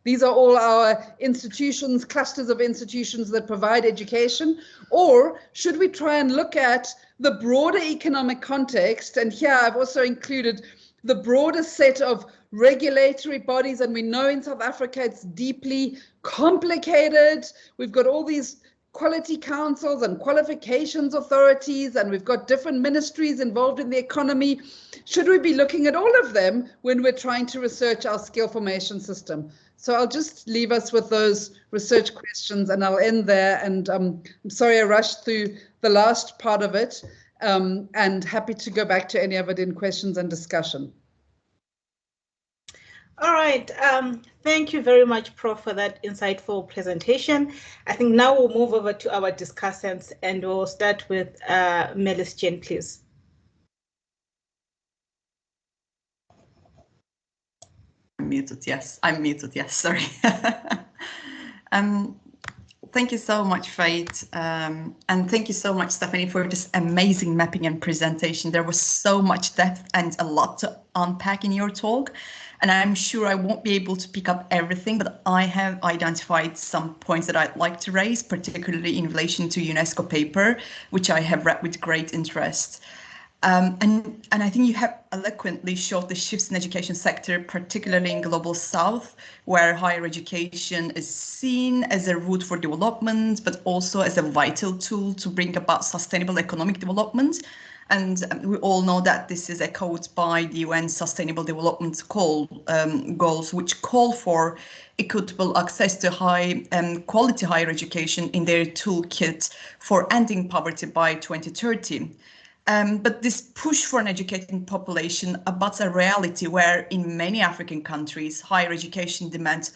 These are all our institutions, clusters of institutions that provide education. Or should we try and look at the broader economic context? And here I've also included the broader set of regulatory bodies. And we know in South Africa, it's deeply complicated. We've got all these quality councils and qualifications authorities, and we've got different ministries involved in the economy. Should we be looking at all of them when we're trying to research our skill formation system? So I'll just leave us with those research questions and I'll end there. And I'm sorry I rushed through the last part of it, and happy to go back to any of it in questions and discussion. All right, thank you very much, Prof, for that insightful presentation. I think now we'll move over to our discussants and we'll start with Melis Jane, please. I'm muted, yes, sorry. Thank you so much, Faith, and thank you so much, Stephanie, for this amazing mapping and presentation. There was so much depth and a lot to unpack in your talk. And I'm sure I won't be able to pick up everything, but I have identified some points that I'd like to raise, particularly in relation to UNESCO paper, which I have read with great interest. And I think you have eloquently showed the shifts in education sector, particularly in Global South, where higher education is seen as a route for development, but also as a vital tool to bring about sustainable economic development. And we all know that this is echoed by the UN Sustainable Development goals, which call for equitable access to high quality higher education in their toolkit for ending poverty by 2030. But this push for an educated population abuts a reality where in many African countries, higher education demand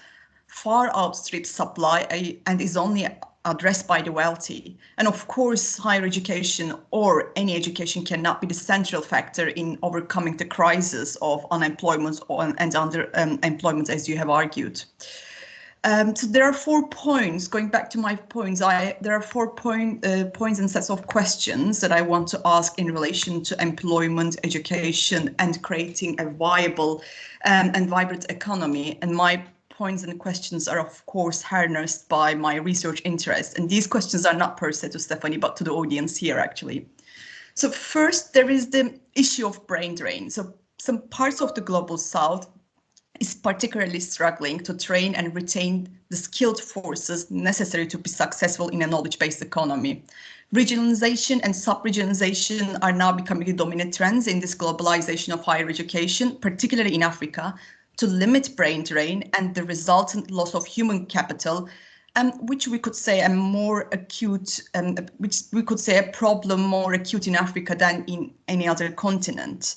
far outstrips supply and is only addressed by the wealthy. And of course, higher education or any education cannot be the central factor in overcoming the crisis of unemployment and underemployment, as you have argued. So there are 4 points, going back to my points, there are 4 points and sets of questions that I want to ask in relation to employment, education, and creating a viable and vibrant economy. And my points and questions are, of course, harnessed by my research interest. And these questions are not per se to Stephanie, but to the audience here, actually. So first, there is the issue of brain drain. So some parts of the global south is particularly struggling to train and retain the skilled forces necessary to be successful in a knowledge-based economy. Regionalization and sub-regionalization are now becoming the dominant trends in this globalization of higher education, particularly in Africa, to limit brain drain and the resultant loss of human capital, which we could say a problem more acute in Africa than in any other continent.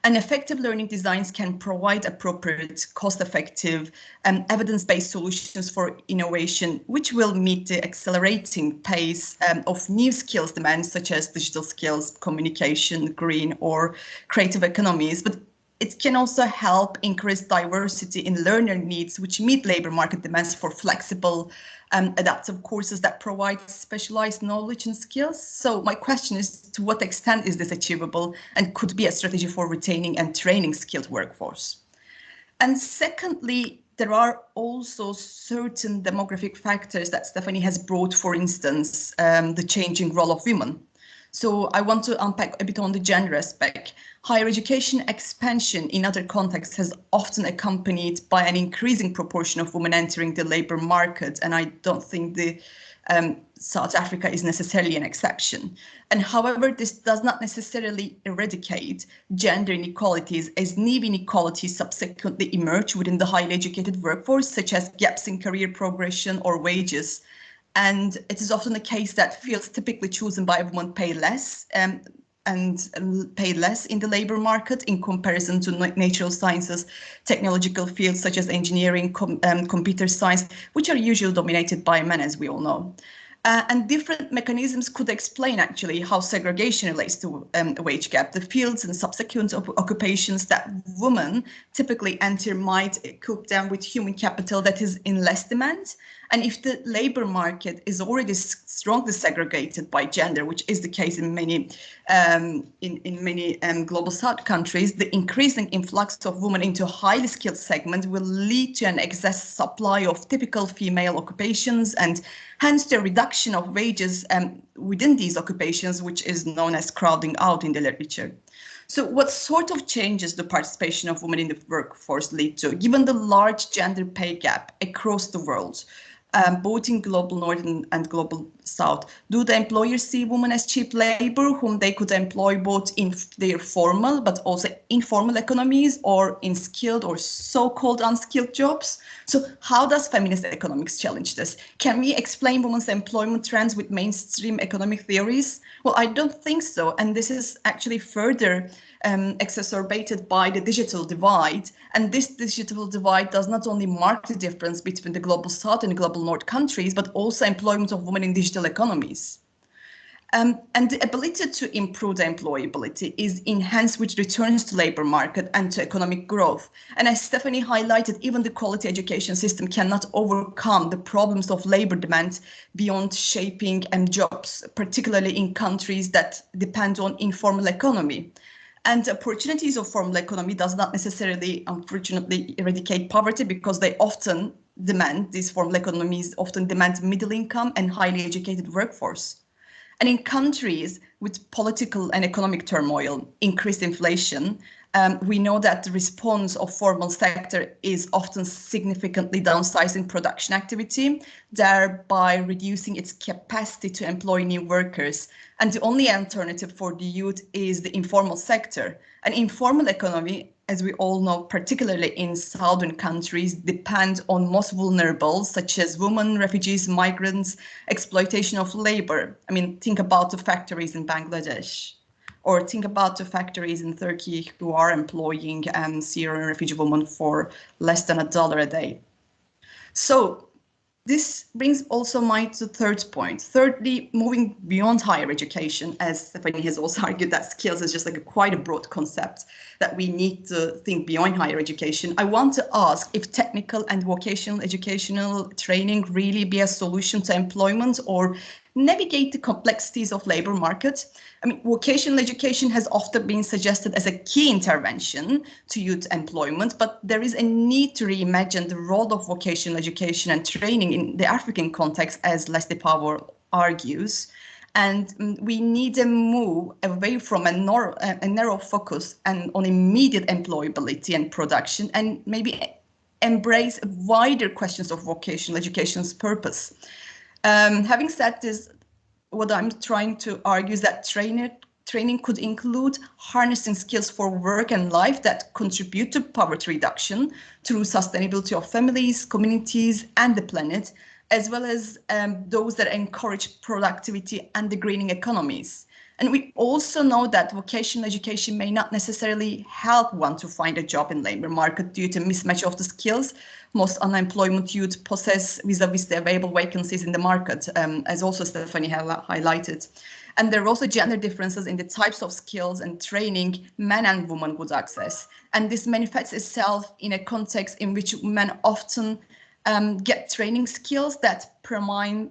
And effective learning designs can provide appropriate, cost-effective, evidence-based solutions for innovation, which will meet the accelerating pace of new skills demands, such as digital skills, communication, green, or creative economies. But it can also help increase diversity in learner needs, which meet labor market demands for flexible, adaptive courses that provide specialized knowledge and skills. So my question is, to what extent is this achievable and could be a strategy for retaining and training skilled workforce? And secondly, there are also certain demographic factors that Stephanie has brought, for instance, the changing role of women. So I want to unpack a bit on the gender aspect. Higher education expansion in other contexts has often accompanied by an increasing proportion of women entering the labor market, and I don't think the South Africa is necessarily an exception. And however, this does not necessarily eradicate gender inequalities, as new inequalities subsequently emerge within the highly educated workforce, such as gaps in career progression or wages. And it is often the case that fields typically chosen by women pay less and pay less in the labor market in comparison to natural sciences, technological fields such as engineering, computer science, which are usually dominated by men, as we all know. And different mechanisms could explain actually how segregation relates to a wage gap. The fields and subsequent occupations that women typically enter might equip them with human capital that is in less demand. And if the labor market is already strongly segregated by gender, which is the case in many global South countries, the increasing influx of women into a highly skilled segment will lead to an excess supply of typical female occupations, and hence the reduction of wages within these occupations, which is known as crowding out in the literature. So what sort of changes the participation of women in the workforce lead to, given the large gender pay gap across the world? Both in global north and global south, do the employers see women as cheap labor whom they could employ both in their formal but also informal economies, or in skilled or so-called unskilled jobs? So how does feminist economics challenge this? Can we explain women's employment trends with mainstream economic theories? Well, I don't think so. And this is actually further exacerbated by the digital divide. And this digital divide does not only mark the difference between the global south and the global north countries, but also employment of women in digital economies. And the ability to improve the employability is enhanced with returns to labor market and to economic growth. And as Stephanie highlighted, even the quality education system cannot overcome the problems of labor demand beyond shaping jobs, particularly in countries that depend on informal economy. And opportunities of formal economy does not necessarily, unfortunately, eradicate poverty, because they often demand, these formal economies often demand middle income and highly educated workforce. And in countries with political and economic turmoil, increased inflation, we know that the response of formal sector is often significantly downsizing production activity, thereby reducing its capacity to employ new workers. And the only alternative for the youth is the informal sector. An informal economy, as we all know, particularly in southern countries, depend on most vulnerable, such as women, refugees, migrants, exploitation of labor. I mean, think about the factories in Bangladesh, or think about the factories in Turkey who are employing Syrian refugee women for less than $1 a day. So this brings also my third point. Thirdly, moving beyond higher education, as Stephanie has also argued that skills is just like quite a broad concept that we need to think beyond higher education. I want to ask if technical and vocational educational training really be a solution to employment or navigate the complexities of labor market. I mean, vocational education has often been suggested as a key intervention to youth employment, but there is a need to reimagine the role of vocational education and training in the African context, as Leslie Powell argues. And we need a move away from a narrow focus and on immediate employability and production, and maybe embrace wider questions of vocational education's purpose. Having said this, what I'm trying to argue is that training could include harnessing skills for work and life that contribute to poverty reduction through sustainability of families, communities, and the planet, as well as those that encourage productivity and the greening economies. And we also know that vocational education may not necessarily help one to find a job in labor market due to mismatch of the skills most unemployment youth possess vis-a-vis the available vacancies in the market, as also Stephanie highlighted. And there are also gender differences in the types of skills and training men and women would access. And this manifests itself in a context in which men often get training skills that primes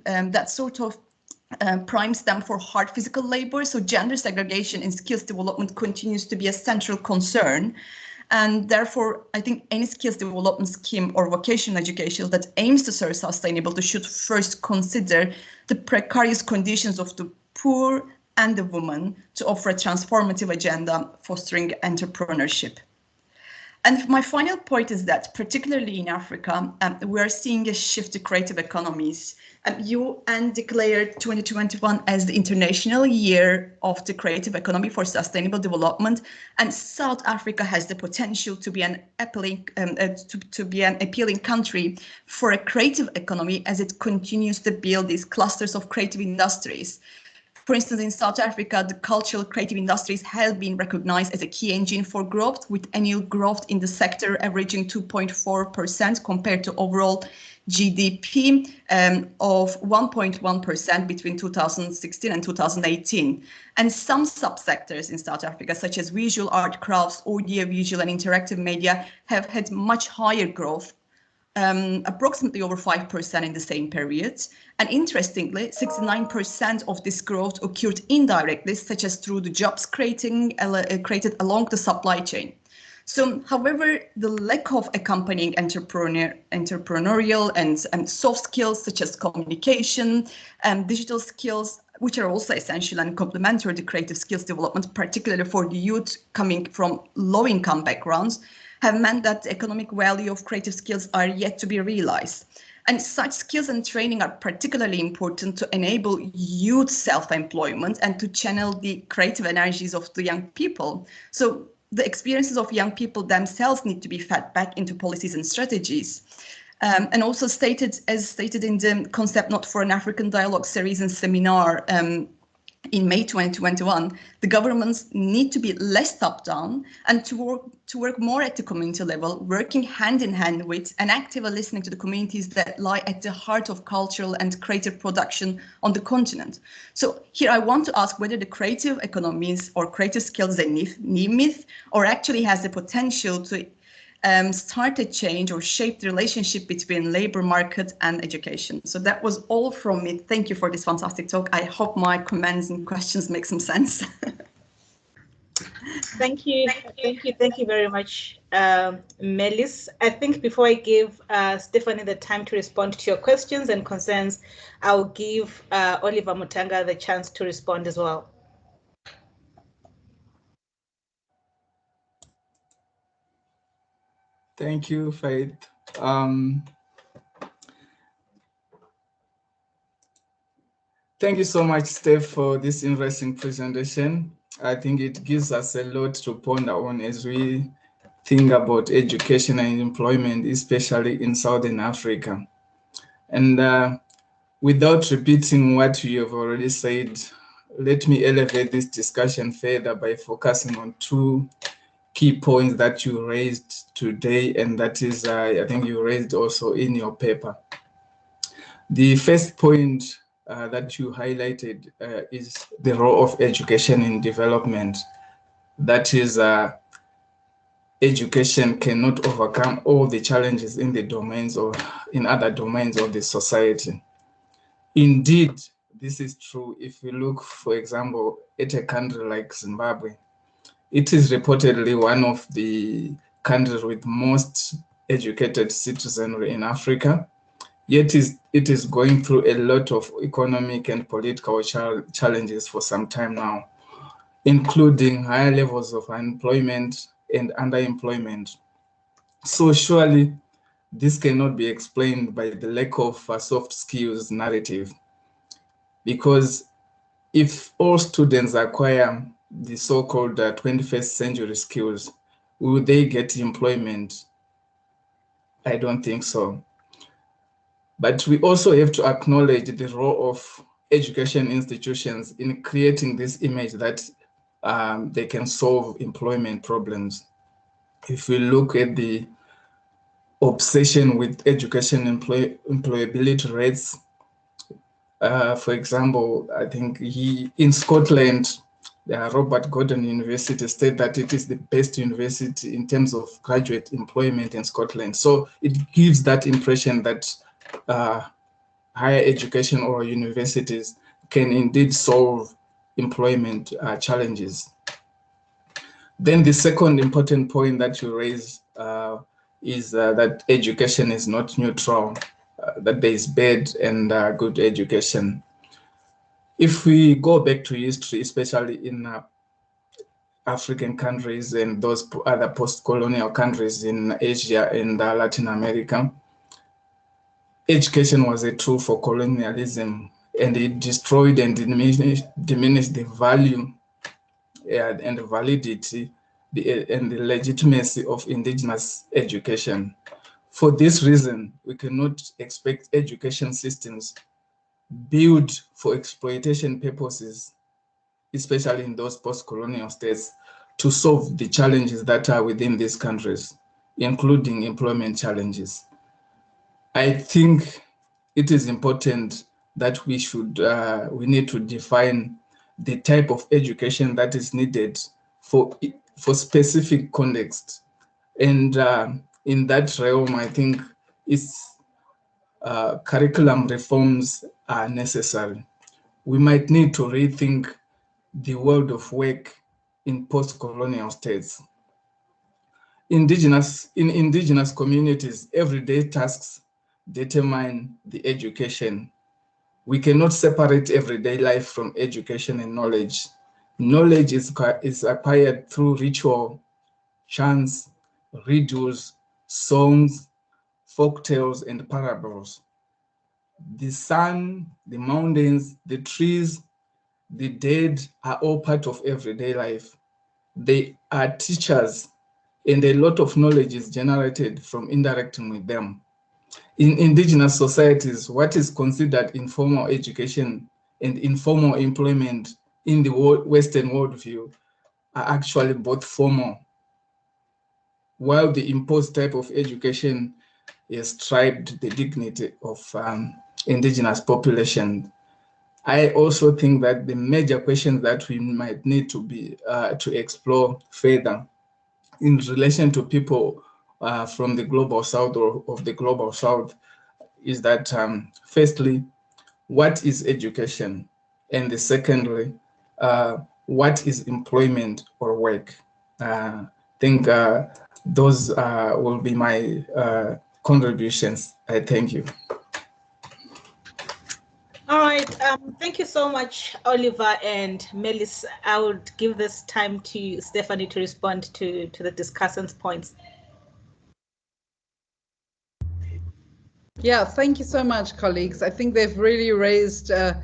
them for hard physical labor. So gender segregation in skills development continues to be a central concern. And therefore, I think any skills development scheme or vocational education that aims to serve sustainability should first consider the precarious conditions of the poor and the women to offer a transformative agenda fostering entrepreneurship. And my final point is that, particularly in Africa, we are seeing a shift to creative economies. UN declared 2021 as the International Year of the Creative Economy for Sustainable Development, and South Africa has the potential to be an appealing country for a creative economy as it continues to build these clusters of creative industries. For instance, in South Africa, the cultural creative industries have been recognized as a key engine for growth, with annual growth in the sector averaging 2.4% compared to overall GDP of 1.1% between 2016 and 2018. And some subsectors in South Africa, such as visual art, crafts, audiovisual and interactive media, have had much higher growth, approximately over 5% in the same period. And interestingly, 69% of this growth occurred indirectly, such as through the jobs created along the supply chain. So, however, the lack of accompanying entrepreneurial and soft skills such as communication and digital skills, which are also essential and complementary to creative skills development, particularly for the youth coming from low-income backgrounds, have meant that the economic value of creative skills are yet to be realized. And such skills and training are particularly important to enable youth self-employment and to channel the creative energies of the young people. So the experiences of young people themselves need to be fed back into policies and strategies. And also as stated in the Concept Note for an African Dialogue series and seminar in May 2021, the governments need to be less top-down and to work more at the community level, working hand in hand with and actively listening to the communities that lie at the heart of cultural and creative production on the continent. So here I want to ask whether the creative economies or creative skills is a new myth or actually has the potential to start a change or shape the relationship between labor market and education. So that was all from me. Thank you for this fantastic talk. I hope my comments and questions make some sense. Thank you very much, Melis. I think before I give Stephanie the time to respond to your questions and concerns, I'll give Oliver Mutanga the chance to respond as well. Thank you, Faith. Thank you so much, Steph, for this interesting presentation. I think it gives us a lot to ponder on as we think about education and employment, especially in Southern Africa. And without repeating what you have already said, let me elevate this discussion further by focusing on two key points that you raised today, and that is, I think you raised also in your paper. The first point that you highlighted is the role of education in development. That is, education cannot overcome all the challenges in the domains or in other domains of the society. Indeed, this is true if we look, for example, at a country like Zimbabwe. It is reportedly one of the countries with most educated citizenry in Africa, yet it is going through a lot of economic and political challenges for some time now, including higher levels of unemployment and underemployment. So surely this cannot be explained by the lack of soft skills narrative, because if all students acquire the so-called 21st century skills, will they get employment? I don't think so. But we also have to acknowledge the role of education institutions in creating this image that they can solve employment problems. If we look at the obsession with education employability rates, for example, I think in Scotland, Robert Gordon University said that it is the best university in terms of graduate employment in Scotland. So it gives that impression that higher education or universities can indeed solve employment challenges. Then the second important point that you raise is that education is not neutral, that there is bad and good education. If we go back to history, especially in African countries and those other post-colonial countries in Asia and Latin America, education was a tool for colonialism, and it destroyed and diminished the value and the validity and the legitimacy of indigenous education. For this reason, we cannot expect education systems built for exploitation purposes, especially in those post-colonial states, to solve the challenges that are within these countries, including employment challenges. I think it is important that we need to define the type of education that is needed for specific context. And in that realm, I think curriculum reforms are necessary. We might need to rethink the world of work in post-colonial states. In indigenous communities, everyday tasks determine the education. We cannot separate everyday life from education and knowledge. Knowledge is acquired through ritual, chants, riddles, songs, folk tales, and parables. The sun, the mountains, the trees, the dead are all part of everyday life. They are teachers, and a lot of knowledge is generated from interacting with them. In indigenous societies, what is considered informal education and informal employment in the Western worldview are actually both formal, while the imposed type of education has stripped the dignity of indigenous population. I also think that the major questions that we might need to explore further in relation to people from the global south or of the global south is that firstly, what is education? And secondly, what is employment or work? I think those will be my contributions. I thank you. All right, thank you so much, Oliver and Melis. I would give this time to Stephanie to respond to the discussants' points. Yeah, thank you so much, colleagues. I think they've really raised a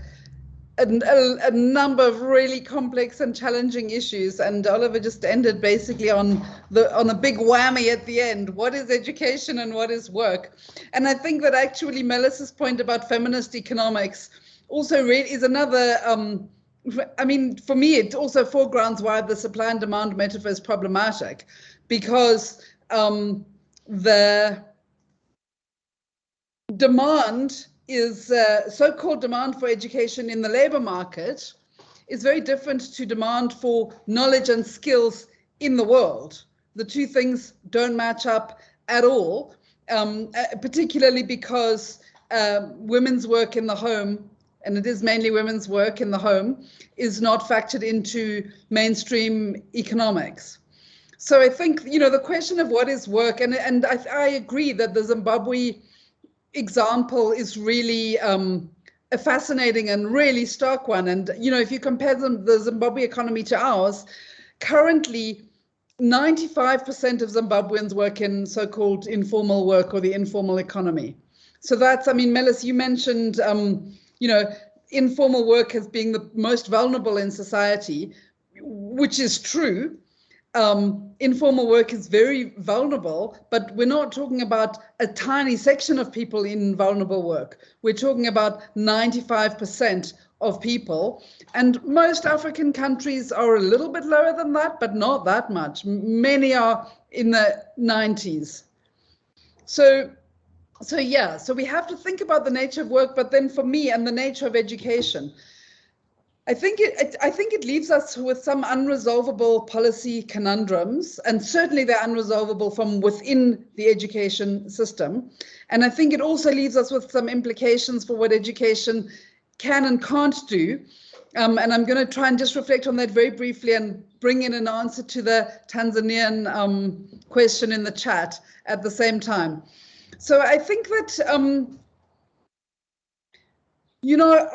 number of really complex and challenging issues, and Oliver just ended basically on a big whammy at the end. What is education and what is work? And I think that actually Melis's point about feminist economics also really is another, I mean, for me, it also foregrounds why the supply and demand metaphor is problematic, because the demand is so-called demand for education in the labor market is very different to demand for knowledge and skills in the world. The two things don't match up at all, particularly because women's work in the home, and it is mainly women's work in the home, is not factored into mainstream economics. So I think, you know, the question of what is work, and I agree that the Zimbabwe example is really a fascinating and really stark one. And, you know, if you compare the Zimbabwe economy to ours, currently 95% of Zimbabweans work in so-called informal work or the informal economy. So that's, I mean, Melis, you mentioned, you know, informal work as being the most vulnerable in society, which is true. Informal work is very vulnerable, but we're not talking about a tiny section of people in vulnerable work. We're talking about 95% of people. And most African countries are a little bit lower than that, but not that much. Many are in the 90s. So yeah, so we have to think about the nature of work, but then for me and the nature of education, I think it leaves us with some unresolvable policy conundrums, and certainly they're unresolvable from within the education system. And I think it also leaves us with some implications for what education can and can't do. And I'm going to try and just reflect on that very briefly and bring in an answer to the Tanzanian question in the chat at the same time. So I think that you know,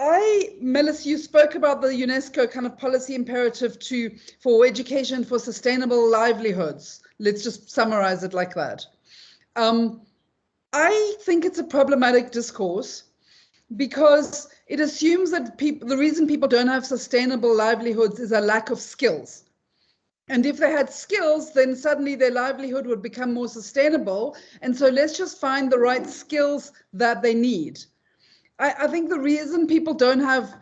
Melis, you spoke about the UNESCO kind of policy imperative for education for sustainable livelihoods. Let's just summarize it like that. I think it's a problematic discourse because it assumes that the reason people don't have sustainable livelihoods is a lack of skills. And if they had skills, then suddenly their livelihood would become more sustainable. And so let's just find the right skills that they need. I think the reason people don't have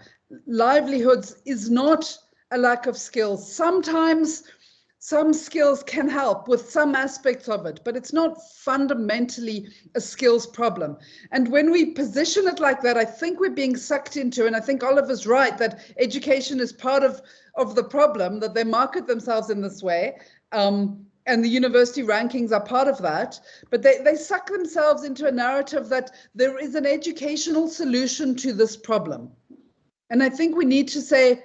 livelihoods is not a lack of skills. Sometimes some skills can help with some aspects of it, but it's not fundamentally a skills problem. And when we position it like that, I think we're being sucked into, and I think Oliver's right, that education is part of the problem, that they market themselves in this way. And the university rankings are part of that, but they suck themselves into a narrative that there is an educational solution to this problem. And I think we need to say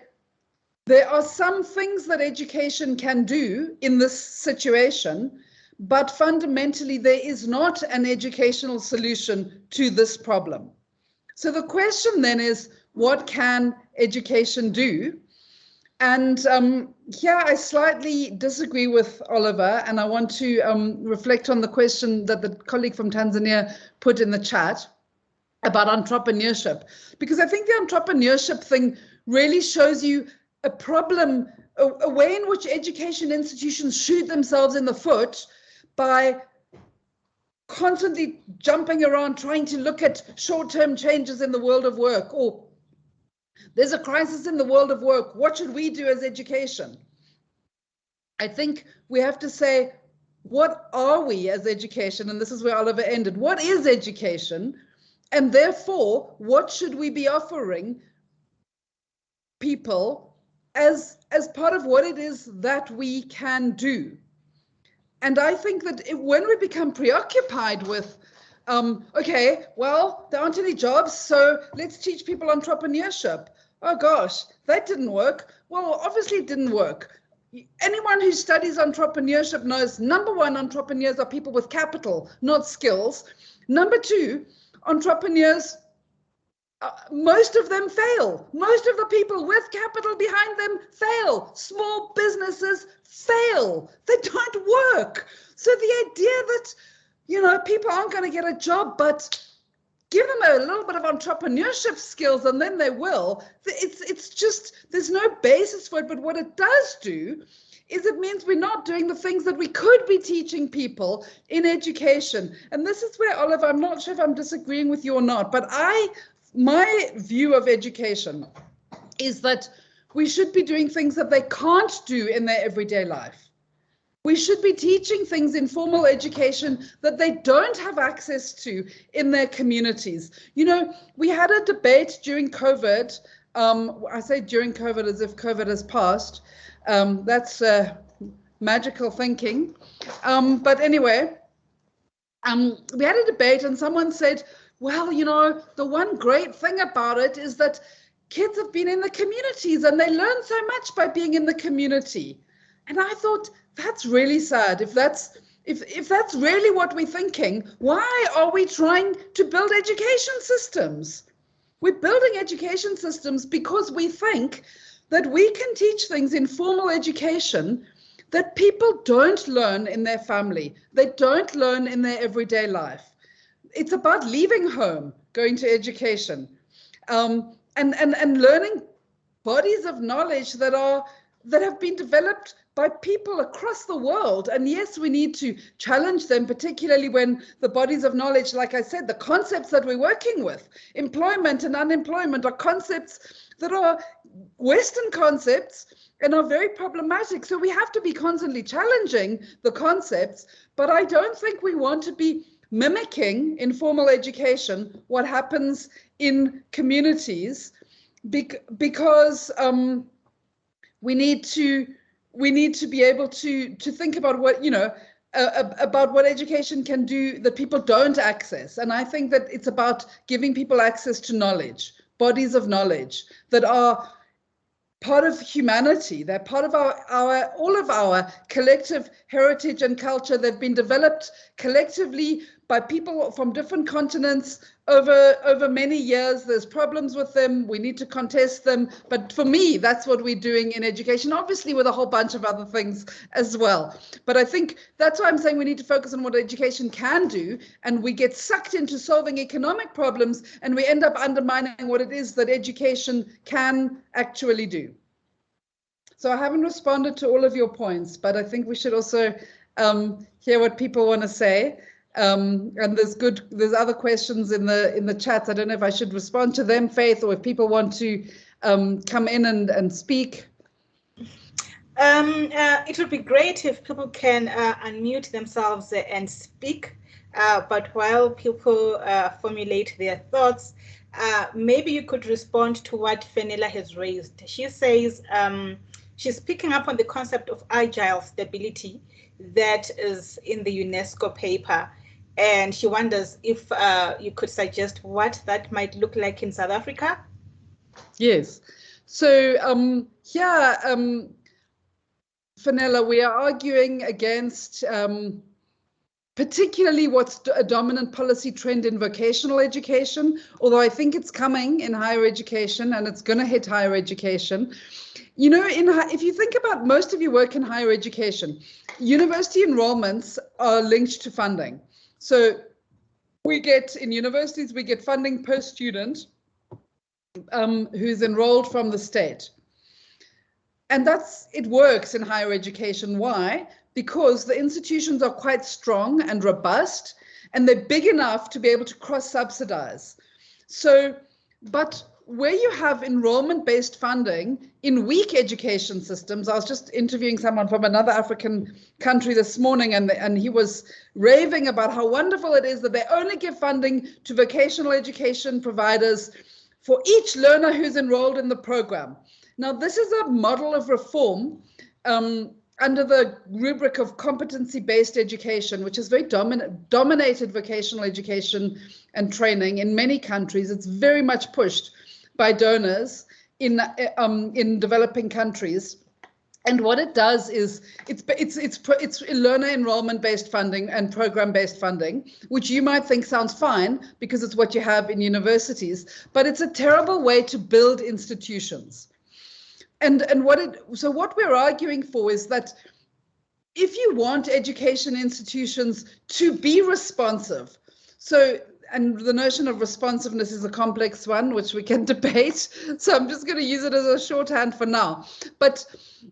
there are some things that education can do in this situation, but fundamentally there is not an educational solution to this problem. So the question then is, what can education do? And here I slightly disagree with Oliver, and I want to reflect on the question that the colleague from Tanzania put in the chat about entrepreneurship, because I think the entrepreneurship thing really shows you a problem, a way in which education institutions shoot themselves in the foot by constantly jumping around trying to look at short-term changes in the world of work, or there's a crisis in the world of work. What should we do as education? I think we have to say, what are we as education? And this is where Oliver ended. What is education? And therefore, what should we be offering people as part of what it is that we can do? And I think that when we become preoccupied with okay, well, there aren't any jobs, so let's teach people entrepreneurship. Oh gosh, that didn't work. Well, obviously it didn't work. Anyone who studies entrepreneurship knows, number one, entrepreneurs are people with capital, not skills. Number two, entrepreneurs, most of them fail. Most of the people with capital behind them fail. Small businesses fail. They don't work. So the idea that, you know, people aren't going to get a job, but give them a little bit of entrepreneurship skills and then they will. It's just, there's no basis for it. But what it does do is it means we're not doing the things that we could be teaching people in education. And this is where, Oliver, I'm not sure if I'm disagreeing with you or not, but my view of education is that we should be doing things that they can't do in their everyday life. We should be teaching things in formal education that they don't have access to in their communities. You know, we had a debate during COVID. I say during COVID as if COVID has passed. That's magical thinking. But anyway, we had a debate and someone said, well, you know, the one great thing about it is that kids have been in the communities and they learn so much by being in the community. And I thought, that's really sad. If if that's really what we're thinking, why are we trying to build education systems? We're building education systems because we think that we can teach things in formal education that people don't learn in their family, they don't learn in their everyday life. It's about leaving home, going to education, and learning bodies of knowledge that have been developed by people across the world. And yes, we need to challenge them, particularly when the bodies of knowledge, like I said, the concepts that we're working with, employment and unemployment, are concepts that are Western concepts and are very problematic. So we have to be constantly challenging the concepts, but I don't think we want to be mimicking in formal education what happens in communities, because we need to be able to think about what, about what education can do that people don't access. And I think that it's about giving people access to knowledge, bodies of knowledge that are part of humanity. They're part of all of our collective heritage and culture. They've been developed collectively by people from different continents over many years. There's problems with them. We need to contest them. But for me, that's what we're doing in education, obviously with a whole bunch of other things as well. But I think that's why I'm saying we need to focus on what education can do, and we get sucked into solving economic problems, and we end up undermining what it is that education can actually do. So I haven't responded to all of your points, but I think we should also hear what people want to say. And there's other questions in the chat. I don't know if I should respond to them, Faith, or if people want to come in and speak. It would be great if people can unmute themselves and speak. But while people formulate their thoughts, maybe you could respond to what Fenella has raised. She says she's picking up on the concept of agile stability that is in the UNESCO paper. And she wonders if you could suggest what that might look like in South Africa. Yes. So Fenella, we are arguing against particularly what's a dominant policy trend in vocational education, although I think it's coming in higher education and it's going to hit higher education. If you think about most of your work in higher education, university enrollments are linked to funding. So in universities, we get funding per student who's enrolled from the state. And it works in higher education. Why? Because the institutions are quite strong and robust, and they're big enough to be able to cross-subsidize. But where you have enrollment-based funding in weak education systems, I was just interviewing someone from another African country this morning, and he was raving about how wonderful it is that they only give funding to vocational education providers for each learner who's enrolled in the program. Now, this is a model of reform under the rubric of competency-based education, which is very dominated vocational education and training in many countries. It's very much pushed by donors in developing countries. And what it does is it's learner enrollment-based funding and program-based funding, which you might think sounds fine because it's what you have in universities, but it's a terrible way to build institutions. So what we're arguing for is that if you want education institutions to be responsive, and the notion of responsiveness is a complex one, which we can debate. So I'm just going to use it as a shorthand for now. But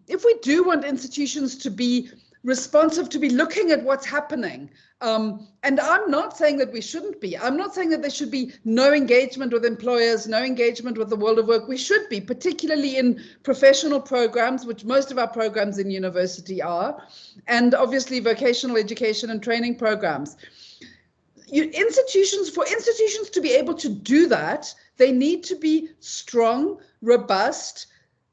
if we do want institutions to be responsive, to be looking at what's happening, and I'm not saying that we shouldn't be. I'm not saying that there should be no engagement with employers, no engagement with the world of work. We should be, particularly in professional programs, which most of our programs in university are, and obviously vocational education and training programs. For institutions to be able to do that, they need to be strong, robust,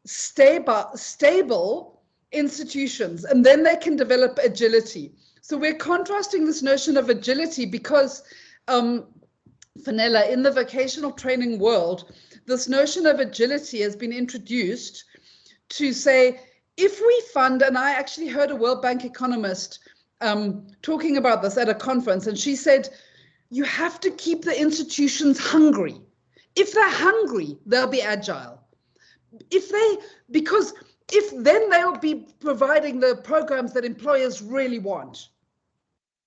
stable institutions, and then they can develop agility. So we're contrasting this notion of agility because, Fenella, in the vocational training world, this notion of agility has been introduced to say, if we fund, and I actually heard a World Bank economist talking about this at a conference, and she said, you have to keep the institutions hungry. If they're hungry, they'll be agile. Because then they'll be providing the programs that employers really want.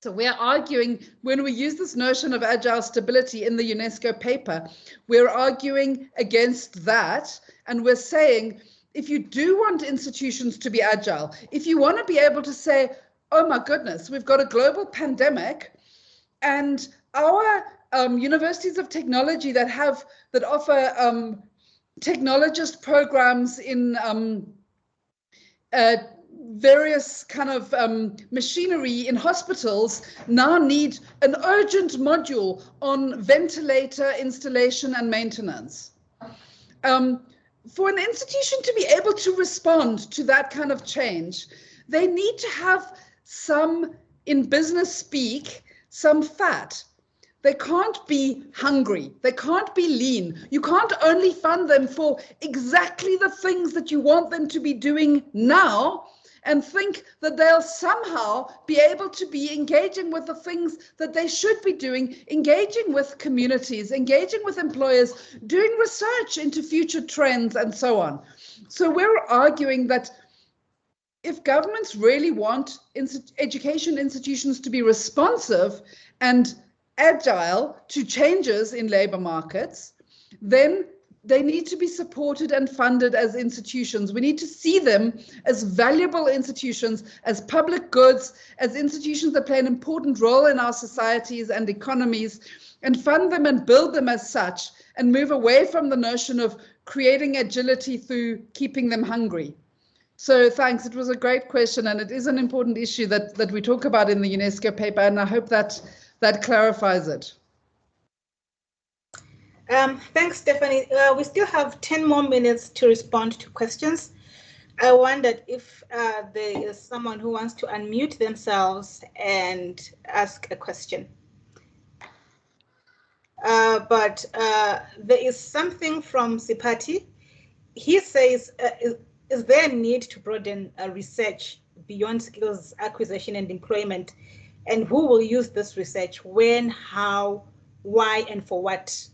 So we're arguing, when we use this notion of agile stability in the UNESCO paper, we're arguing against that. And we're saying, if you do want institutions to be agile, if you want to be able to say, oh my goodness, we've got a global pandemic, and our universities of technology that offer technologist programs in various kind of machinery in hospitals now need an urgent module on ventilator installation and maintenance. For an institution to be able to respond to that kind of change, they need to have some, in business speak, some fat. They can't be hungry. They can't be lean. You can't only fund them for exactly the things that you want them to be doing now and think that they'll somehow be able to be engaging with the things that they should be doing, engaging with communities, engaging with employers, doing research into future trends and so on. So we're arguing that if governments really want education institutions to be responsive and agile to changes in labor markets, then they need to be supported and funded as institutions. We need to see them as valuable institutions, as public goods, as institutions that play an important role in our societies and economies, and fund them and build them as such, and move away from the notion of creating agility through keeping them hungry. So thanks, it was a great question, and it is an important issue that we talk about in the UNESCO paper, and I hope that clarifies it. Thanks, Stephanie. We still have 10 more minutes to respond to questions. I wondered if there is someone who wants to unmute themselves and ask a question. But there is something from Sipati. He says, is there a need to broaden research beyond skills acquisition and employment? And who will use this research? When, how, why, and for what?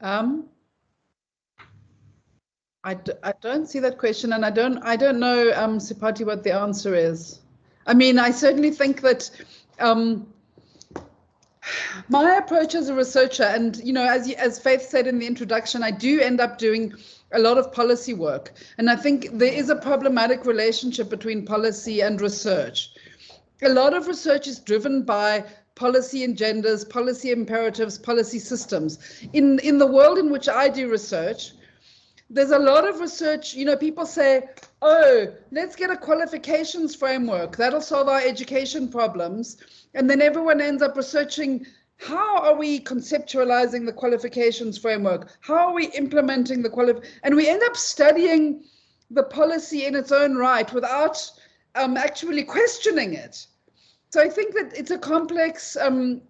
I don't see that question, and I don't know, Sipati, what the answer is. I mean, I certainly think that my approach as a researcher, and as Faith said in the introduction, I do end up doing a lot of policy work, and I think there is a problematic relationship between policy and research. A lot of research is driven by policy agendas, policy imperatives, policy systems. In the world in which I do research, there's a lot of research, people say, oh, let's get a qualifications framework, that'll solve our education problems. And then everyone ends up researching, how are we conceptualizing the qualifications framework? How are we implementing the and we end up studying the policy in its own right without actually questioning it. So I think that it's a complex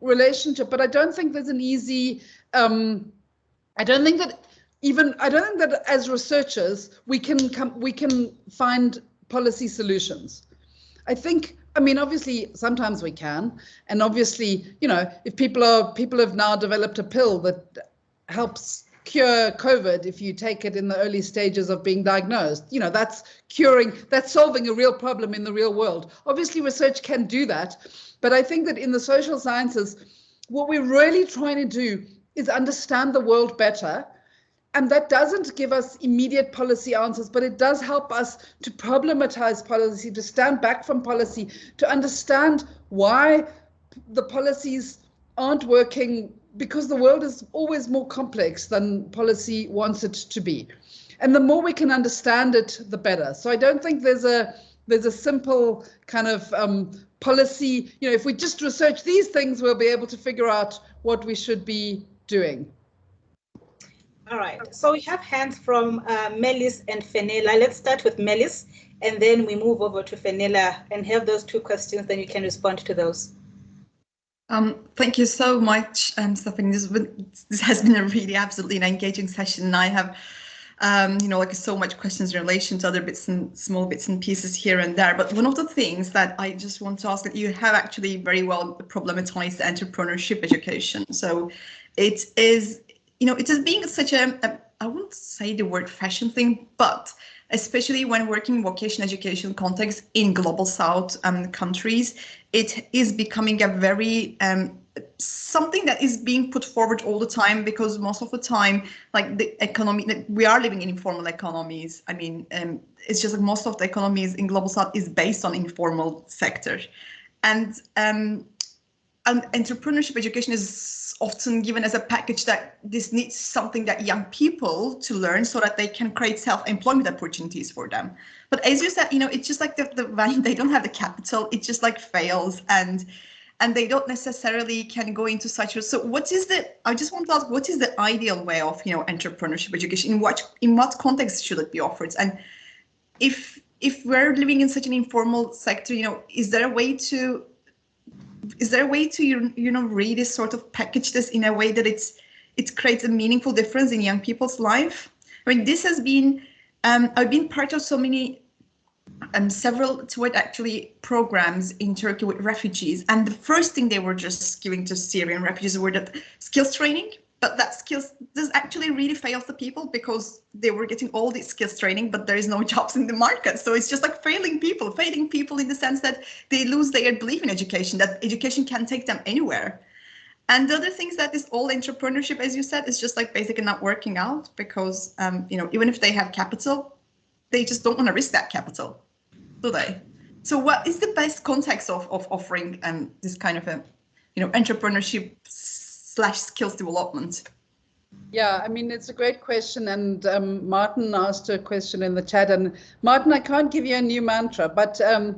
relationship, but I don't think there's an easy, I don't think that as researchers we can find policy solutions. I mean, obviously sometimes we can, and obviously, if people have now developed a pill that helps cure COVID if you take it in the early stages of being diagnosed, that's solving a real problem in the real world. Obviously research can do that, but I think that in the social sciences, what we're really trying to do is understand the world better. And that doesn't give us immediate policy answers, but it does help us to problematize policy, to stand back from policy, to understand why the policies aren't working, because the world is always more complex than policy wants it to be. And the more we can understand it, the better. So I don't think there's a simple kind of policy, if we just research these things, we'll be able to figure out what we should be doing. All right, so we have hands from Melis and Fenella. Let's start with Melis, and then we move over to Fenella and have those two questions, then you can respond to those. Thank you so much, Stephanie. This has been a really absolutely engaging session. I have like so much questions in relation to other small bits and pieces here and there. But one of the things that I just want to ask, that you have actually very well problematized entrepreneurship education. So it is, it is being such I wouldn't say the word fashion thing, but especially when working in vocational education context in global South countries, it is becoming a very something that is being put forward all the time, because most of the time, like the economy, we are living in informal economies. I mean, it's just like most of the economies in global South is based on informal sector, and entrepreneurship education is often given as a package that this needs something that young people to learn so that they can create self-employment opportunities for them. But as you said, it's just like when they don't have the capital, it just like fails, and they don't necessarily can go into such a. So I just want to ask, what is the ideal way of entrepreneurship education? In what context should it be offered? And if we're living in such an informal sector, is there a way to really sort of package this in a way that it creates a meaningful difference in young people's life? I mean, this has been I've been part of so many several programs in Turkey with refugees, and the first thing they were just giving to Syrian refugees were that skills training. But that skills does actually really fails the people, because they were getting all this skills training, but there is no jobs in the market. So it's just like failing people in the sense that they lose their belief in education, that education can take them anywhere. And the other things that is all entrepreneurship, as you said, is just like basically not working out, because even if they have capital, they just don't want to risk that capital, do they? So what is the best context of offering this kind of entrepreneurship / skills development? Yeah, I mean, it's a great question, and Martin asked a question in the chat, and Martin, I can't give you a new mantra, but I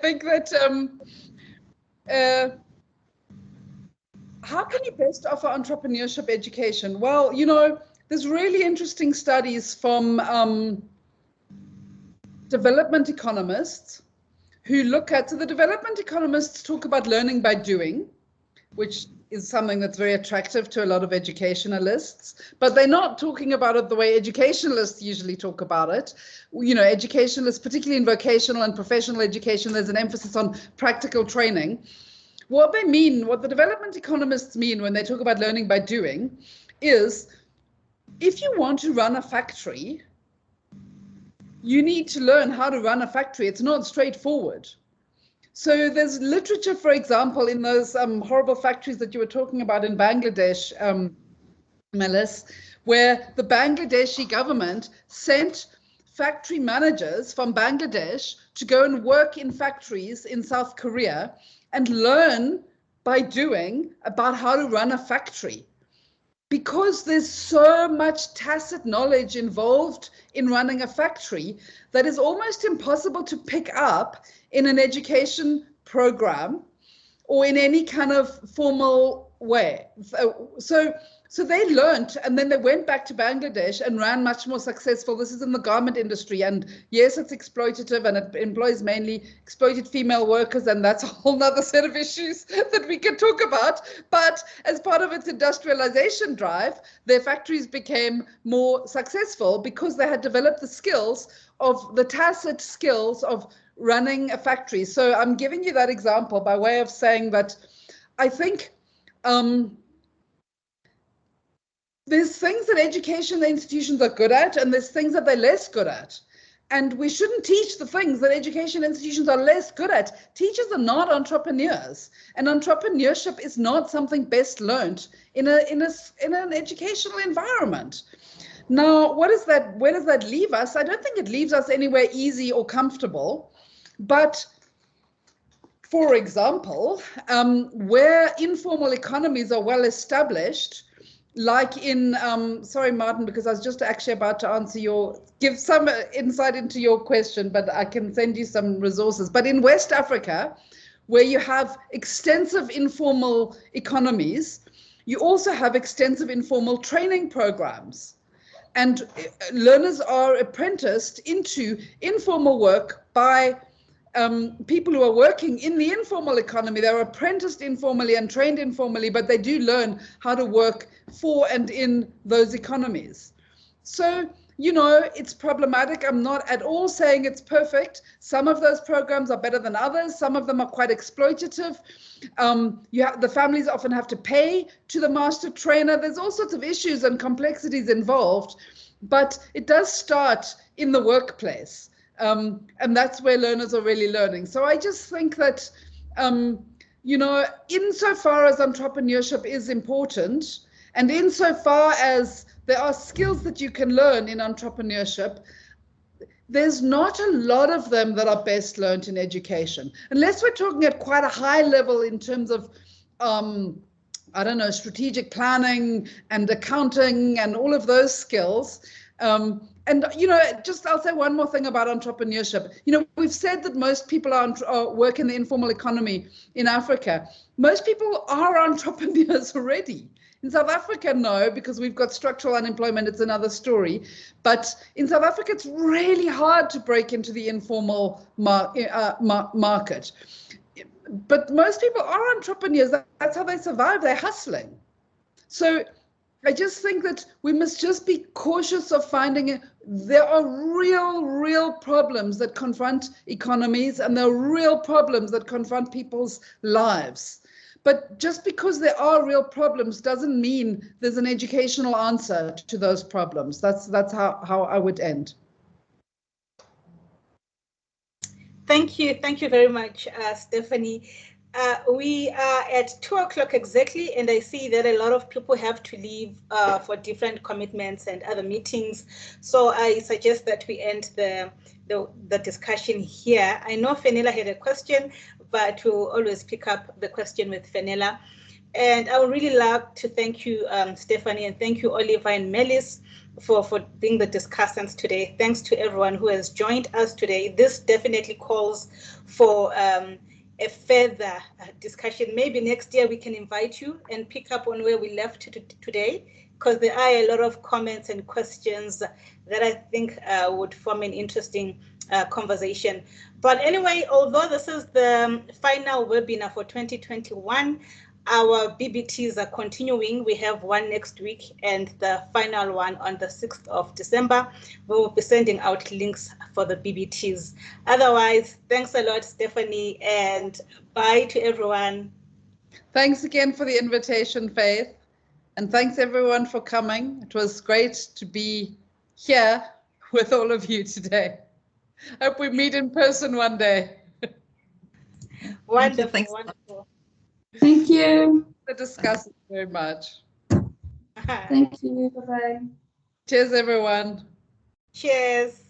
think that how can you best offer entrepreneurship education? Well, there's really interesting studies from development economists who look at, so the development economists talk about learning by doing, which is something that's very attractive to a lot of educationalists, but they're not talking about it the way educationalists usually talk about it. Educationalists, particularly in vocational and professional education, there's an emphasis on practical training. What the development economists mean when they talk about learning by doing is, if you want to run a factory, you need to learn how to run a factory. It's not straightforward. So there's literature, for example, in those horrible factories that you were talking about in Bangladesh, Melis, where the Bangladeshi government sent factory managers from Bangladesh to go and work in factories in South Korea and learn by doing about how to run a factory. Because there's so much tacit knowledge involved in running a factory that is almost impossible to pick up in an education program or in any kind of formal way. So they learned, and then they went back to Bangladesh and ran much more successful. This is in the garment industry, and yes, it's exploitative, and it employs mainly exploited female workers, and that's a whole nother set of issues that we can talk about. But as part of its industrialization drive, their factories became more successful because they had developed the tacit skills of running a factory. So I'm giving you that example by way of saying that I think there's things that education institutions are good at, and there's things that they're less good at. And we shouldn't teach the things that education institutions are less good at. Teachers are not entrepreneurs, and entrepreneurship is not something best learned in an educational environment. Now, where does that leave us? I don't think it leaves us anywhere easy or comfortable. But for example, where informal economies are well established, like in, sorry, Martin, because I was just actually about to give some insight into your question, but I can send you some resources. But in West Africa, where you have extensive informal economies, you also have extensive informal training programs. And learners are apprenticed into informal work by people who are working in the informal economy. They're apprenticed informally and trained informally, but they do learn how to work for and in those economies. So, you know, it's problematic. I'm not at all saying it's perfect. Some of those programs are better than others. Some of them are quite exploitative. The families often have to pay to the master trainer. There's all sorts of issues and complexities involved, but it does start in the workplace. And that's where learners are really learning. So I just think that, you know, insofar as entrepreneurship is important, and insofar as there are skills that you can learn in entrepreneurship, there's not a lot of them that are best learned in education, unless we're talking at quite a high level in terms of, I don't know, strategic planning and accounting and all of those skills. And, you know, just I'll say one more thing about entrepreneurship. You know, we've said that most people work in the informal economy in Africa. Most people are entrepreneurs already. In South Africa, no, because we've got structural unemployment. It's another story. But in South Africa, it's really hard to break into the informal market. But most people are entrepreneurs. That's how they survive. They're hustling. So I just think that we must just be cautious of finding there are real problems that confront economies, and there are real problems that confront people's lives. But just because there are real problems doesn't mean there's an educational answer to those problems. That's how I would end. Thank you very much, Stephanie. We are at 2 o'clock exactly, and I see that a lot of people have to leave for different commitments and other meetings. So I suggest that we end the discussion here. I know Fenella had a question, but we'll always pick up the question with Fenella. And I would really like to thank you, Stephanie, and thank you, Oliver and Melis, for being the discussants today. Thanks to everyone who has joined us today. This definitely calls for a further discussion. Maybe next year we can invite you and pick up on where we left today, because there are a lot of comments and questions that I think would form an interesting conversation. But anyway, although this is the final webinar for 2021, our BBTs are continuing. We have one next week and the final one on the 6th of December. We will be sending out links for the BBTs. Otherwise, thanks a lot, Stephanie, and bye to everyone. Thanks again for the invitation, Faith. And thanks everyone for coming. It was great to be here with all of you today. Hope we meet in person one day. Wonderful, wonderful. Thank you. To discuss it very much. Thank you. Bye-bye. Cheers, everyone. Cheers.